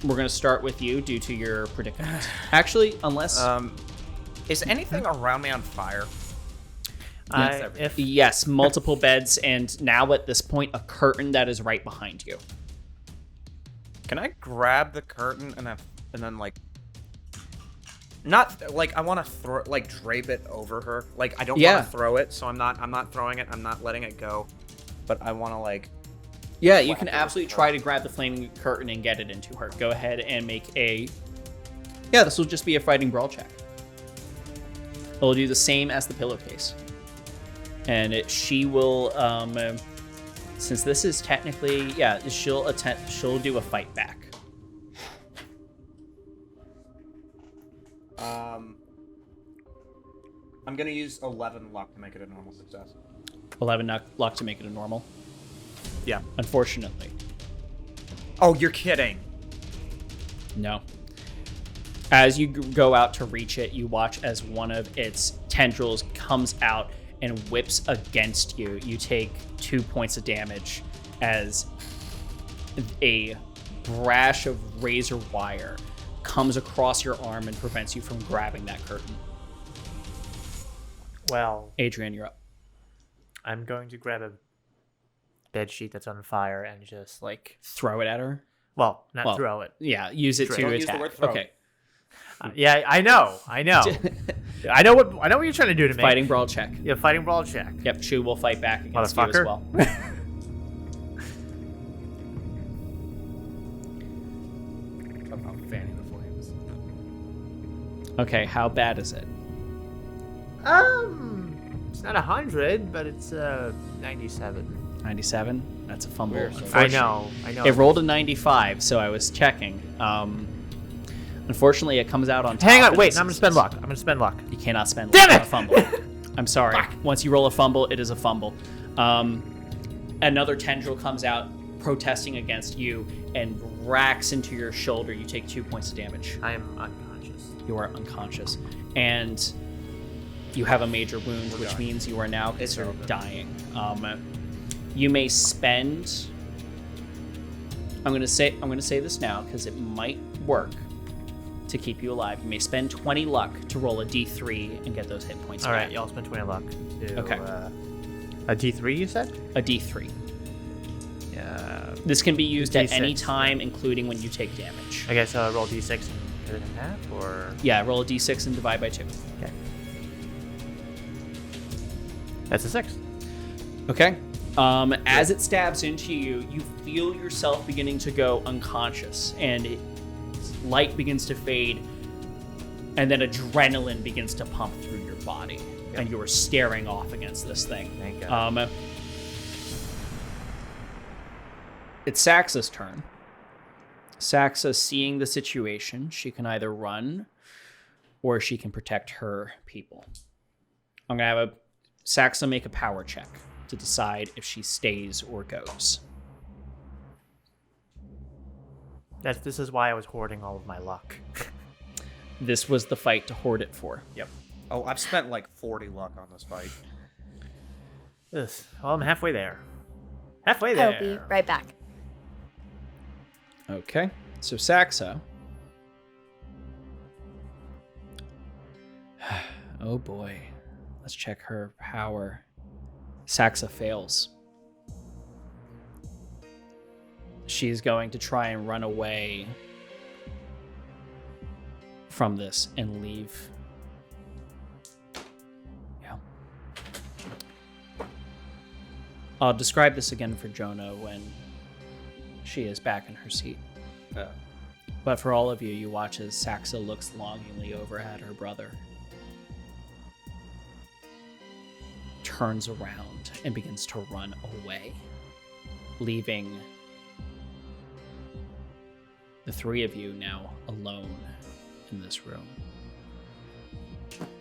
Speaker 1: we're going to start with you due to your predicament. Actually, unless...
Speaker 3: Is anything around me on fire?
Speaker 1: Yes, multiple beds, and now at this point, a curtain that is right behind you.
Speaker 3: Can I grab the curtain and then like, not like I want to throw drape it over her? Like I don't want to throw it, so I'm not throwing it. I'm not letting it go, but I want to like.
Speaker 1: Yeah, you can absolutely try to grab the flaming curtain and get it into her. Go ahead and make a... Yeah, this will just be a fighting brawl check. It'll do the same as the pillowcase. And she will, since this is technically, yeah, she'll do a fight back.
Speaker 3: I'm gonna use 11 luck to make it a normal success.
Speaker 1: 11 luck to make it a normal.
Speaker 3: Yeah.
Speaker 1: Unfortunately,
Speaker 3: Oh, you're kidding.
Speaker 1: no. As you go out to reach it, you watch as one of its tendrils comes out and whips against you. You take 2 points of damage as a brash of razor wire comes across your arm and prevents you from grabbing that curtain.
Speaker 2: Well,
Speaker 1: Adrian, you're up.
Speaker 2: I'm going to grab a bed sheet that's on fire and just like,
Speaker 1: Throw it at her.
Speaker 2: well, not
Speaker 1: Well,
Speaker 2: throw it.
Speaker 1: Yeah, use it
Speaker 2: Don't
Speaker 1: to
Speaker 3: use the
Speaker 1: attack.
Speaker 3: word throw.
Speaker 1: Okay.
Speaker 2: Yeah, I know. I know what you're trying to do to me.
Speaker 1: Fighting brawl check.
Speaker 2: Yeah, fighting brawl check.
Speaker 1: Yep, Chu will fight back against you as
Speaker 2: Motherfucker.
Speaker 1: well.
Speaker 4: I'm fanning the flames.
Speaker 1: Okay, how bad is it?
Speaker 2: It's not 100, but it's 97.
Speaker 1: 97? That's a fumble.
Speaker 2: I know.
Speaker 1: It rolled a 95, so I was checking. Unfortunately, it comes out on top.
Speaker 2: Hang on,
Speaker 1: and
Speaker 2: wait.
Speaker 1: this
Speaker 2: I'm gonna
Speaker 1: is-
Speaker 2: spend luck. I'm gonna spend luck.
Speaker 1: You cannot spend
Speaker 2: Damn
Speaker 1: luck on
Speaker 2: it!
Speaker 1: a fumble. I'm sorry. Once you roll a fumble, it is a fumble. Another tendril comes out, protesting against you, and racks into your shoulder. You take 2 points of damage.
Speaker 2: I am unconscious.
Speaker 1: You are unconscious. And you have a major wound, which means you are now considered dying. You may spend. I'm gonna say this now because it might work to keep you alive. You may spend 20 luck to roll a D3 and get those hit points
Speaker 2: All
Speaker 1: back.
Speaker 2: right, y'all spend 20 luck. To,
Speaker 1: Okay.
Speaker 2: A D3, you said?
Speaker 1: A D3.
Speaker 2: Yeah.
Speaker 1: This can be used at
Speaker 2: D6,
Speaker 1: any time, including when you take damage.
Speaker 2: I guess I'll roll D6 and cut it in half, or
Speaker 1: Yeah, roll a D6 and divide by 2.
Speaker 2: okay. That's a 6.
Speaker 1: Okay. As it stabs into you, you feel yourself beginning to go unconscious, and light begins to fade, and then adrenaline begins to pump through your body, and you are staring off against this thing.
Speaker 2: Thank God.
Speaker 1: It's Saxa's turn. Saxa, seeing the situation, she can either run or she can protect her people. I'm going to have Saxa make a power check to decide if she stays or goes.
Speaker 2: This is why I was hoarding all of my luck.
Speaker 1: This was the fight to hoard it for.
Speaker 3: Yep. Oh, I've spent like 40 luck on this fight.
Speaker 2: Ugh. Well, I'm halfway there. Halfway
Speaker 5: I'll
Speaker 2: there.
Speaker 5: be right back.
Speaker 1: Okay, so Saxa. Oh boy. Let's check her power. Saxa fails. She's going to try and run away from this and leave. Yeah. I'll describe this again for Jonah when she is back in her seat. But for all of you, you watch as Saxa looks longingly over at her brother, turns around and begins to run away, leaving the three of you now alone in this room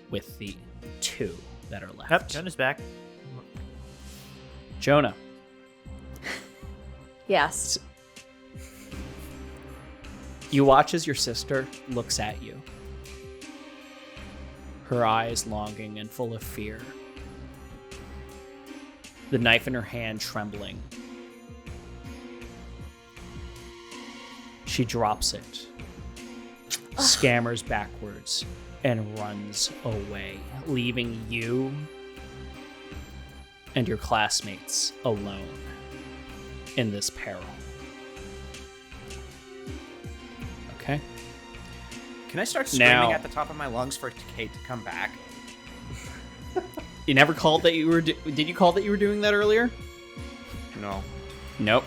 Speaker 1: with the two that are left.
Speaker 2: Yep, Jonah's back.
Speaker 1: Jonah,
Speaker 5: Yes.
Speaker 1: you watch as your sister looks at you, her eyes longing and full of fear, the knife in her hand trembling. She drops it, scammers backwards, and runs away, leaving you and your classmates alone in this peril. Okay?
Speaker 3: Can I start screaming
Speaker 1: Now-
Speaker 3: at the top of my lungs for Kate to come back?
Speaker 1: You never called that you were... Did you call that you were doing that earlier?
Speaker 3: No.
Speaker 1: Nope.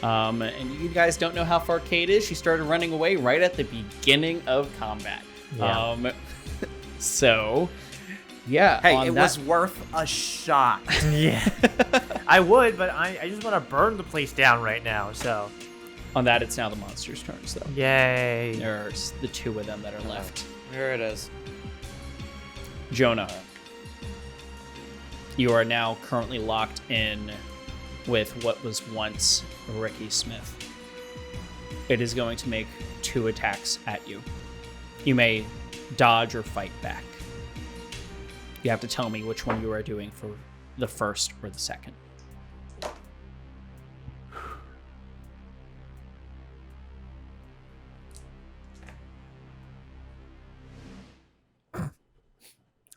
Speaker 1: And you guys don't know how far Kate is. She started running away right at the beginning of combat.
Speaker 2: Yeah.
Speaker 1: So, yeah.
Speaker 3: Hey,
Speaker 1: on
Speaker 3: it
Speaker 1: that-
Speaker 3: was worth a shot.
Speaker 2: Yeah. I would, but I just want to burn the place down right now, so.
Speaker 1: On that, it's now the monsters' turns, though.
Speaker 2: Yay.
Speaker 1: There's the two of them that are left.
Speaker 3: Here it is.
Speaker 1: Jonah, you are now currently locked in with what was once Ricky Smith. It is going to make 2 attacks at you. You may dodge or fight back. You have to tell me which one you are doing for the first or the second.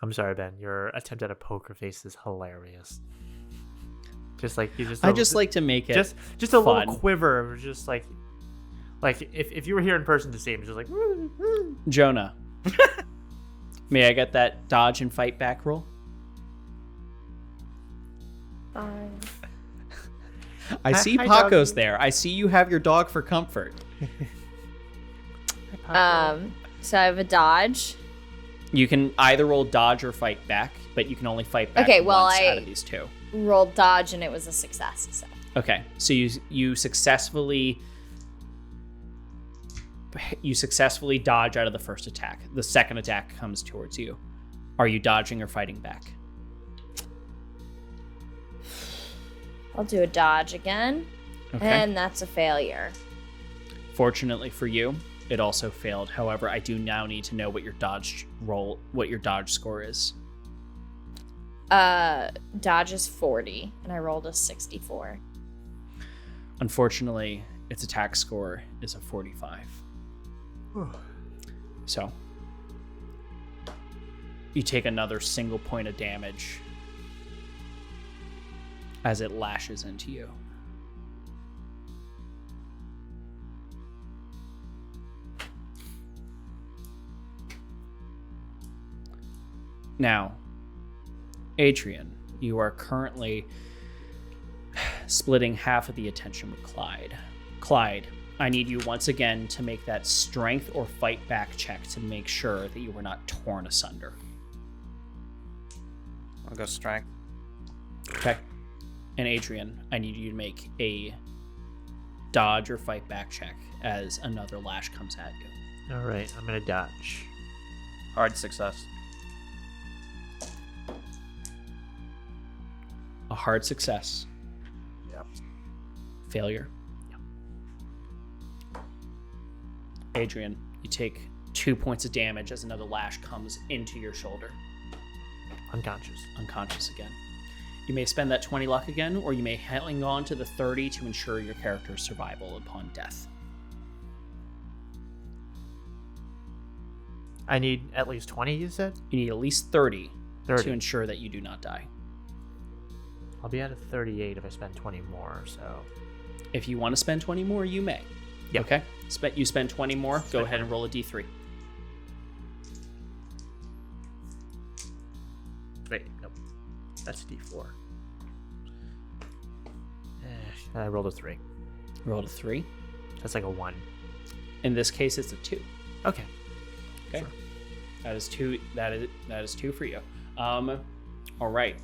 Speaker 2: I'm sorry, Ben. Your attempt at a poker face is hilarious. Just like you just.
Speaker 1: I just like to make it
Speaker 2: just a
Speaker 1: fun.
Speaker 2: little quiver, of just like if you were here in person to see him, just like.
Speaker 1: Jonah, may I get that dodge and fight back roll?
Speaker 5: Fine.
Speaker 1: I see
Speaker 2: hi,
Speaker 1: Paco's
Speaker 2: doggy.
Speaker 1: there. I see you have your dog for comfort.
Speaker 5: So I have a dodge.
Speaker 1: You can either roll dodge or fight back, but you can only fight back
Speaker 5: Okay, well,
Speaker 1: once
Speaker 5: I-
Speaker 1: out of these 2.
Speaker 5: Rolled dodge and it was a success. So.
Speaker 1: Okay, so you successfully dodge out of the first attack. The second attack comes towards you. Are you dodging or fighting back?
Speaker 5: I'll do a dodge again.
Speaker 1: Okay.
Speaker 5: And that's a failure.
Speaker 1: Fortunately for you, it also failed. However, I do now need to know what your dodge score is.
Speaker 5: Dodge is 40, and I rolled a 64.
Speaker 1: Unfortunately, its attack score is a 45. So, you take another single point of damage as it lashes into you. Now, Adrian, you are currently splitting half of the attention with Clyde. Clyde, I need you once again to make that strength or fight back check to make sure that you were not torn asunder.
Speaker 3: I'll go strength.
Speaker 1: Okay. And Adrian, I need you to make a dodge or fight back check as another lash comes at you.
Speaker 2: All right, I'm gonna dodge.
Speaker 3: Hard success.
Speaker 1: A hard success.
Speaker 3: Yep.
Speaker 1: Failure. Adrian, you take 2 points of damage as another lash comes into your shoulder.
Speaker 2: Unconscious.
Speaker 1: Unconscious again. You may spend that 20 luck again, or you may hang on to the 30 to ensure your character's survival upon death.
Speaker 2: I need at least 20, you said?
Speaker 1: You need at least 30
Speaker 2: 30.
Speaker 1: to ensure that you do not die.
Speaker 2: I'll be at a 38 if I spend 20 more, so...
Speaker 1: If you want to spend 20 more, you may.
Speaker 2: Yep.
Speaker 1: Okay? You spend 20 more, go ahead and roll a d3.
Speaker 2: Wait, nope. That's a d4. I rolled a 3.
Speaker 1: Roll a 3.
Speaker 2: That's like a 1.
Speaker 1: In this case, it's a 2.
Speaker 2: Okay.
Speaker 1: Okay.
Speaker 2: Sure.
Speaker 1: That is 2. That is 2 for you. All right.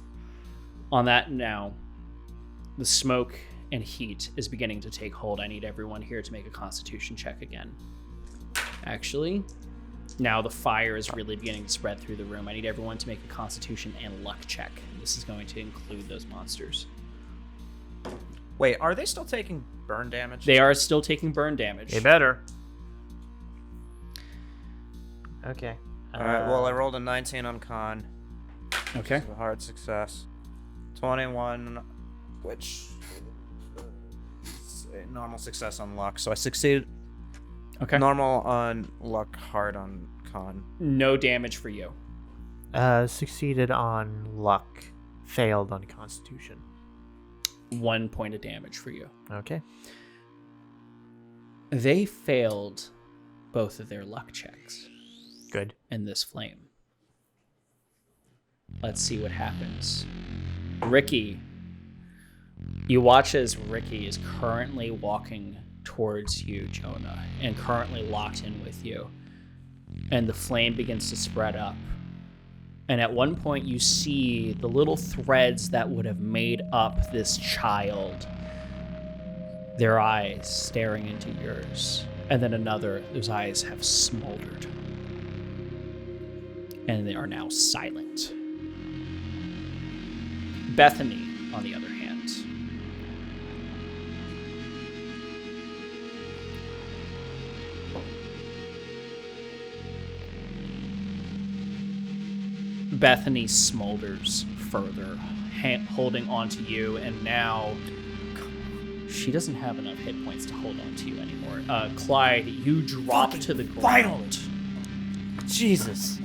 Speaker 1: On that now, the smoke and heat is beginning to take hold. I need everyone here to make a constitution check again. Actually, now the fire is really beginning to spread through the room. I need everyone to make a constitution and luck check. This is going to include those monsters.
Speaker 3: Wait, are they still taking burn damage?
Speaker 1: They are still taking burn damage.
Speaker 2: They better. Okay.
Speaker 3: All right. Well, I rolled a 19 on con.
Speaker 1: Okay.
Speaker 3: So a hard success. 21, which is a normal success on luck. So I succeeded.
Speaker 1: Okay.
Speaker 3: Normal on luck, hard on con.
Speaker 1: No damage for you.
Speaker 2: Succeeded on luck. Failed on constitution.
Speaker 1: 1 point of damage for you.
Speaker 2: Okay.
Speaker 1: They failed both of their luck checks
Speaker 2: Good.
Speaker 1: in this flame. Let's see what happens. Ricky, you watch as Ricky is currently walking towards you, Jonah, and currently locked in with you. And the flame begins to spread up. And at one point you see the little threads that would have made up this child. Their eyes staring into yours. And then another, those eyes have smoldered. and they are now silent. Bethany, on the other hand, Bethany smolders further, holding on to you, and now she doesn't have enough hit points to hold on to you anymore. Clyde, you drop to the ground.
Speaker 2: Jesus.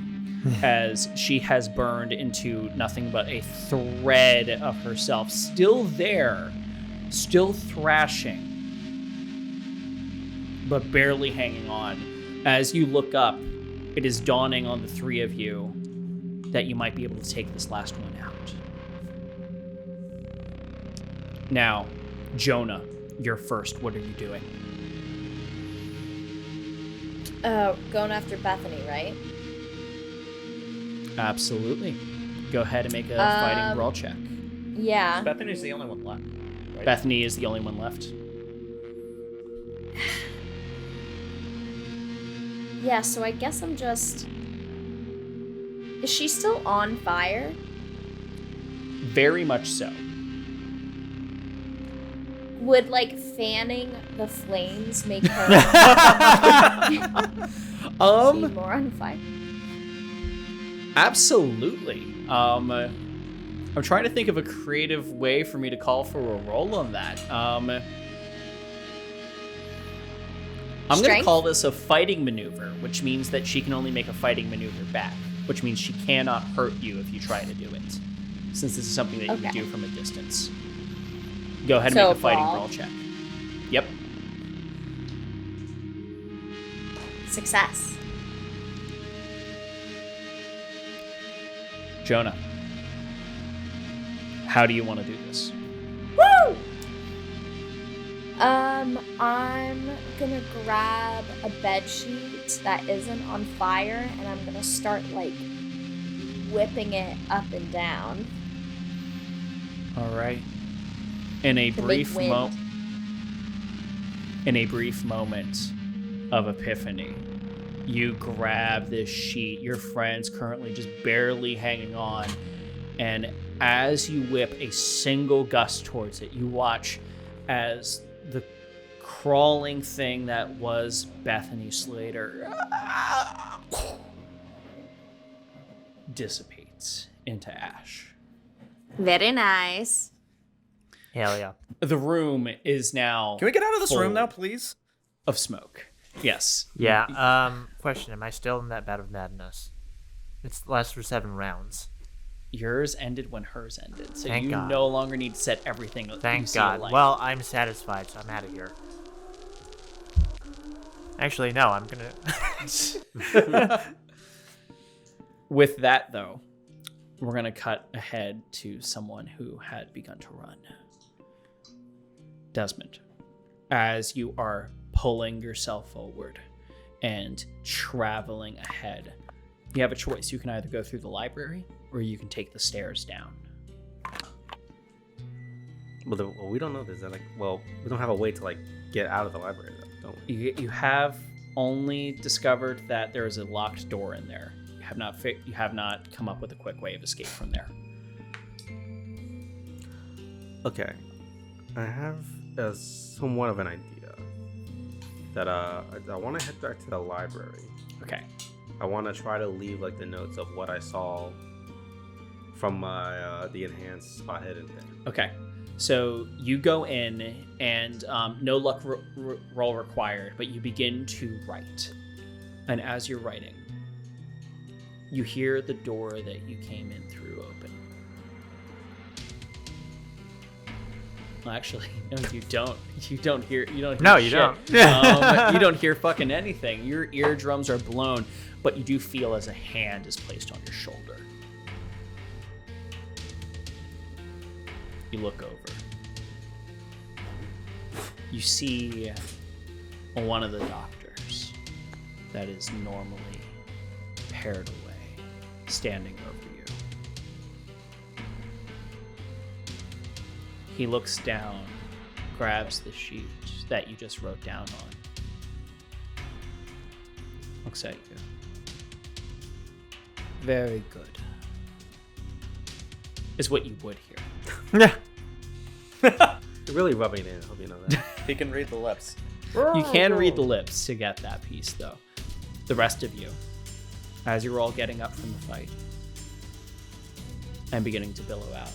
Speaker 1: As she has burned into nothing but a thread of herself, still there, still thrashing, but barely hanging on. As you look up, it is dawning on the three of you that you might be able to take this last one out. Now, Jonah, you're first. What are you doing?
Speaker 5: Going after Bethany, right?
Speaker 1: Absolutely. Go ahead and make a fighting brawl check.
Speaker 5: Yeah.
Speaker 2: Bethany's the only one left. Right?
Speaker 1: Bethany is the only one left.
Speaker 5: Yeah, so I guess I'm just... Is she still on fire?
Speaker 1: Very much so.
Speaker 5: Would, like, fanning the flames make her be more on fire?
Speaker 1: Absolutely. I'm trying to think of a creative way for me to call for a roll on that. I'm going to call this a fighting maneuver, which means that she can only make a fighting maneuver back, which means she cannot hurt you if you try to do it, since this is something that you can do from a distance. Go ahead and make a fighting brawl check. Yep.
Speaker 5: Success.
Speaker 1: Jonah, how do you want to do this?
Speaker 5: Woo! I'm gonna grab a bed sheet that isn't on fire, and I'm gonna start, like, whipping it up and down.
Speaker 1: All right. In a brief moment of epiphany, you grab this sheet. Your friend's currently just barely hanging on, and as you whip a single gust towards it, you watch as the crawling thing that was Bethany Slater dissipates into ash.
Speaker 5: Very nice.
Speaker 2: Hell yeah.
Speaker 1: The room is now
Speaker 3: Can we get out of this room
Speaker 1: full
Speaker 3: now, please?
Speaker 1: of smoke. Yes.
Speaker 2: Yeah. Question: am I still in that bout of madness? It's lasts for 7 rounds.
Speaker 1: Yours ended when hers ended, so
Speaker 2: Thank
Speaker 1: you
Speaker 2: God.
Speaker 1: no longer need to set everything.
Speaker 2: Thank God. Well, I'm satisfied, so I'm out of here. Actually, no. I'm gonna.
Speaker 1: With that, though, we're gonna cut ahead to someone who had begun to run. Desmond, as you are pulling yourself forward and traveling ahead, you have a choice. You can either go through the library or you can take the stairs down.
Speaker 4: Well, we don't know this. We don't have a way to get out of the library, though, don't we?
Speaker 1: You have only discovered that there is a locked door in there. You have not come up with a quick way of escape from there.
Speaker 4: Okay, I have somewhat of an idea that I want to head back to the library.
Speaker 1: Okay.
Speaker 4: I want to try to leave the notes of what I saw from my the enhanced spot hidden thing.
Speaker 1: Okay. So you go in and no luck roll required, but you begin to write. And as you're writing, you hear the door that you came in through open. Well, actually, no, you don't. You don't hear.
Speaker 2: No, you
Speaker 1: shit.
Speaker 2: don't.
Speaker 1: You don't hear fucking anything. Your eardrums are blown, but you do feel as a hand is placed on your shoulder. You look over. You see one of the doctors that is normally paired away, standing over you. He looks down, grabs the sheet that you just wrote down on, looks at you. Very good. Is what you would hear.
Speaker 2: Yeah.
Speaker 4: You're really rubbing it in. I hope you know that.
Speaker 3: He can read the lips.
Speaker 1: You can read the lips to get that piece, though. The rest of you, as you're all getting up from the fight and beginning to billow out,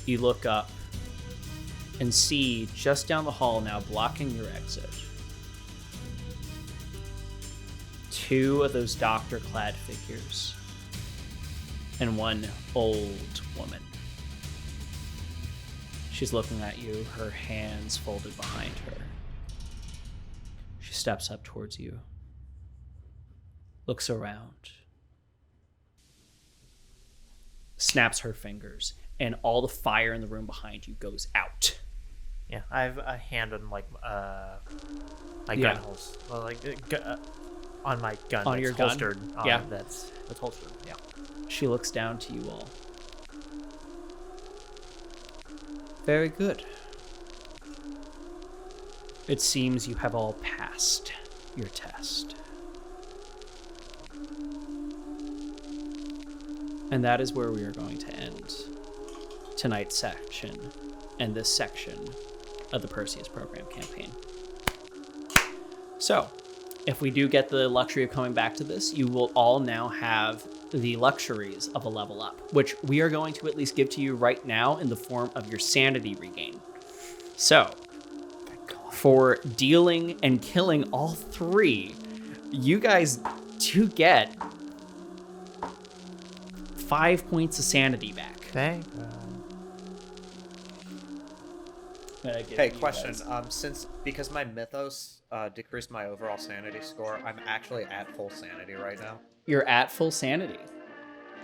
Speaker 1: you look up and see just down the hall now, blocking your exit, two of those doctor-clad figures and one old woman. She's looking at you, her hands folded behind her. She steps up towards you, looks around, snaps her fingers, and all the fire in the room behind you goes out.
Speaker 2: Yeah, I have a hand on my gun
Speaker 1: Yeah.
Speaker 2: holster. Well, on my gun.
Speaker 1: On
Speaker 2: that's
Speaker 1: your gun?
Speaker 2: holstered.
Speaker 1: Yeah.
Speaker 2: That's holstered. Yeah.
Speaker 1: She looks down to you all. Very good. It seems you have all passed your test. And that is where we are going to end tonight's section and this section of the Perseus program campaign. So, if we do get the luxury of coming back to this, you will all now have the luxuries of a level up, which we are going to at least give to you right now in the form of your sanity regain. So, for dealing and killing all three, you guys do get 5 points of sanity back.
Speaker 2: Thank
Speaker 3: Hey, question. Because my mythos decreased my overall sanity score, I'm actually at full sanity right now.
Speaker 1: You're at full sanity.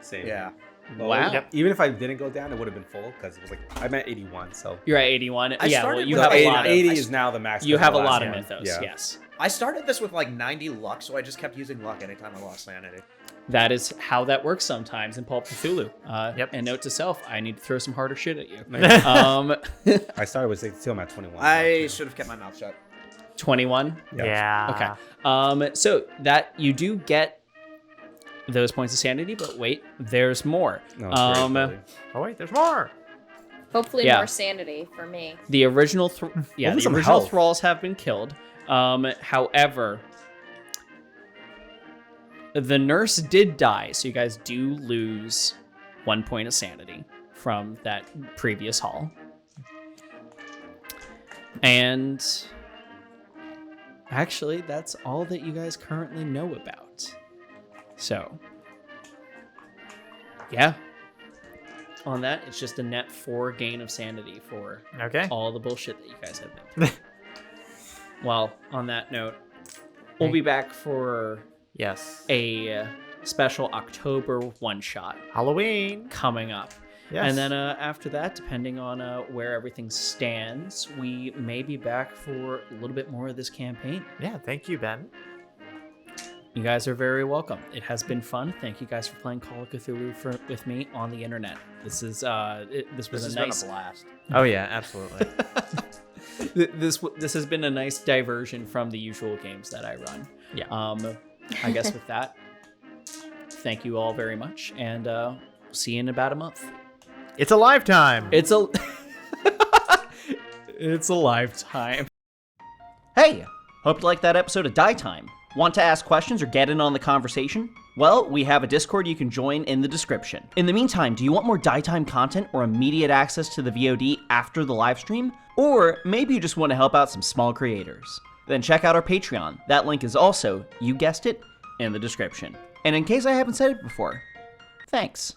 Speaker 4: Same.
Speaker 3: Yeah.
Speaker 4: Well,
Speaker 1: Wow.
Speaker 2: Yep.
Speaker 4: Even if I didn't go down, it would have been full because it was like I'm at 81. So
Speaker 1: You're at 81.
Speaker 3: I
Speaker 1: Yeah,
Speaker 3: started
Speaker 1: well, you
Speaker 3: with
Speaker 1: have a
Speaker 4: 80,
Speaker 1: lot of
Speaker 4: 80 is now the max.
Speaker 1: you have a
Speaker 4: last
Speaker 1: lot of
Speaker 4: one.
Speaker 1: mythos.
Speaker 4: Yeah.
Speaker 1: Yes.
Speaker 3: I started this with like 90 luck, so I just kept using luck anytime I lost sanity.
Speaker 1: That is how that works sometimes in Call of Cthulhu.
Speaker 2: Yep.
Speaker 1: And note to self, I need to throw some harder shit at you.
Speaker 4: Nice.
Speaker 1: I
Speaker 4: I started with 62. I'm at 21.
Speaker 3: I should have kept my mouth shut.
Speaker 1: 21.
Speaker 2: Yeah.
Speaker 1: Okay. So that you do get those points of sanity, but wait, there's more.
Speaker 4: No, it's great, buddy.
Speaker 2: Oh wait, there's more.
Speaker 5: Hopefully
Speaker 1: Yeah.
Speaker 5: more sanity for me.
Speaker 1: The original,
Speaker 4: What
Speaker 1: the
Speaker 4: was some
Speaker 1: original
Speaker 4: health?
Speaker 1: thralls have been killed. However, the nurse did die, so you guys do lose 1 point of sanity from that previous haul. And actually, that's all that you guys currently know about. So, yeah. On that, it's just a net 4 gain of sanity for
Speaker 2: Okay.
Speaker 1: all the bullshit that you guys have been through. Well, on that note, we'll be back for
Speaker 2: Yes.
Speaker 1: a special October one-shot
Speaker 2: Halloween.
Speaker 1: coming up.
Speaker 2: Yes.
Speaker 1: And then after that, depending on where everything stands, we may be back for a little bit more of this campaign.
Speaker 2: Yeah. Thank you, Ben.
Speaker 1: You guys are very welcome. It has been fun. Thank you guys for playing Call of Cthulhu with me on the internet. This is this was
Speaker 3: This
Speaker 1: a
Speaker 3: has
Speaker 1: nice
Speaker 3: been a blast.
Speaker 2: Oh yeah, absolutely.
Speaker 1: this has been a nice diversion from the usual games that I run.
Speaker 2: Yeah.
Speaker 1: I guess with that, thank you all very much, and see you in about a month.
Speaker 2: It's a lifetime.
Speaker 1: It's a it's a lifetime. Hey, hope you liked that episode of Die Time. Want to ask questions or get in on the conversation? Well, we have a Discord you can join in the description. In the meantime, do you want more Die Time content or immediate access to the VOD after the live stream? Or maybe you just want to help out some small creators? Then check out our Patreon. That link is also, you guessed it, in the description. And in case I haven't said it before, thanks.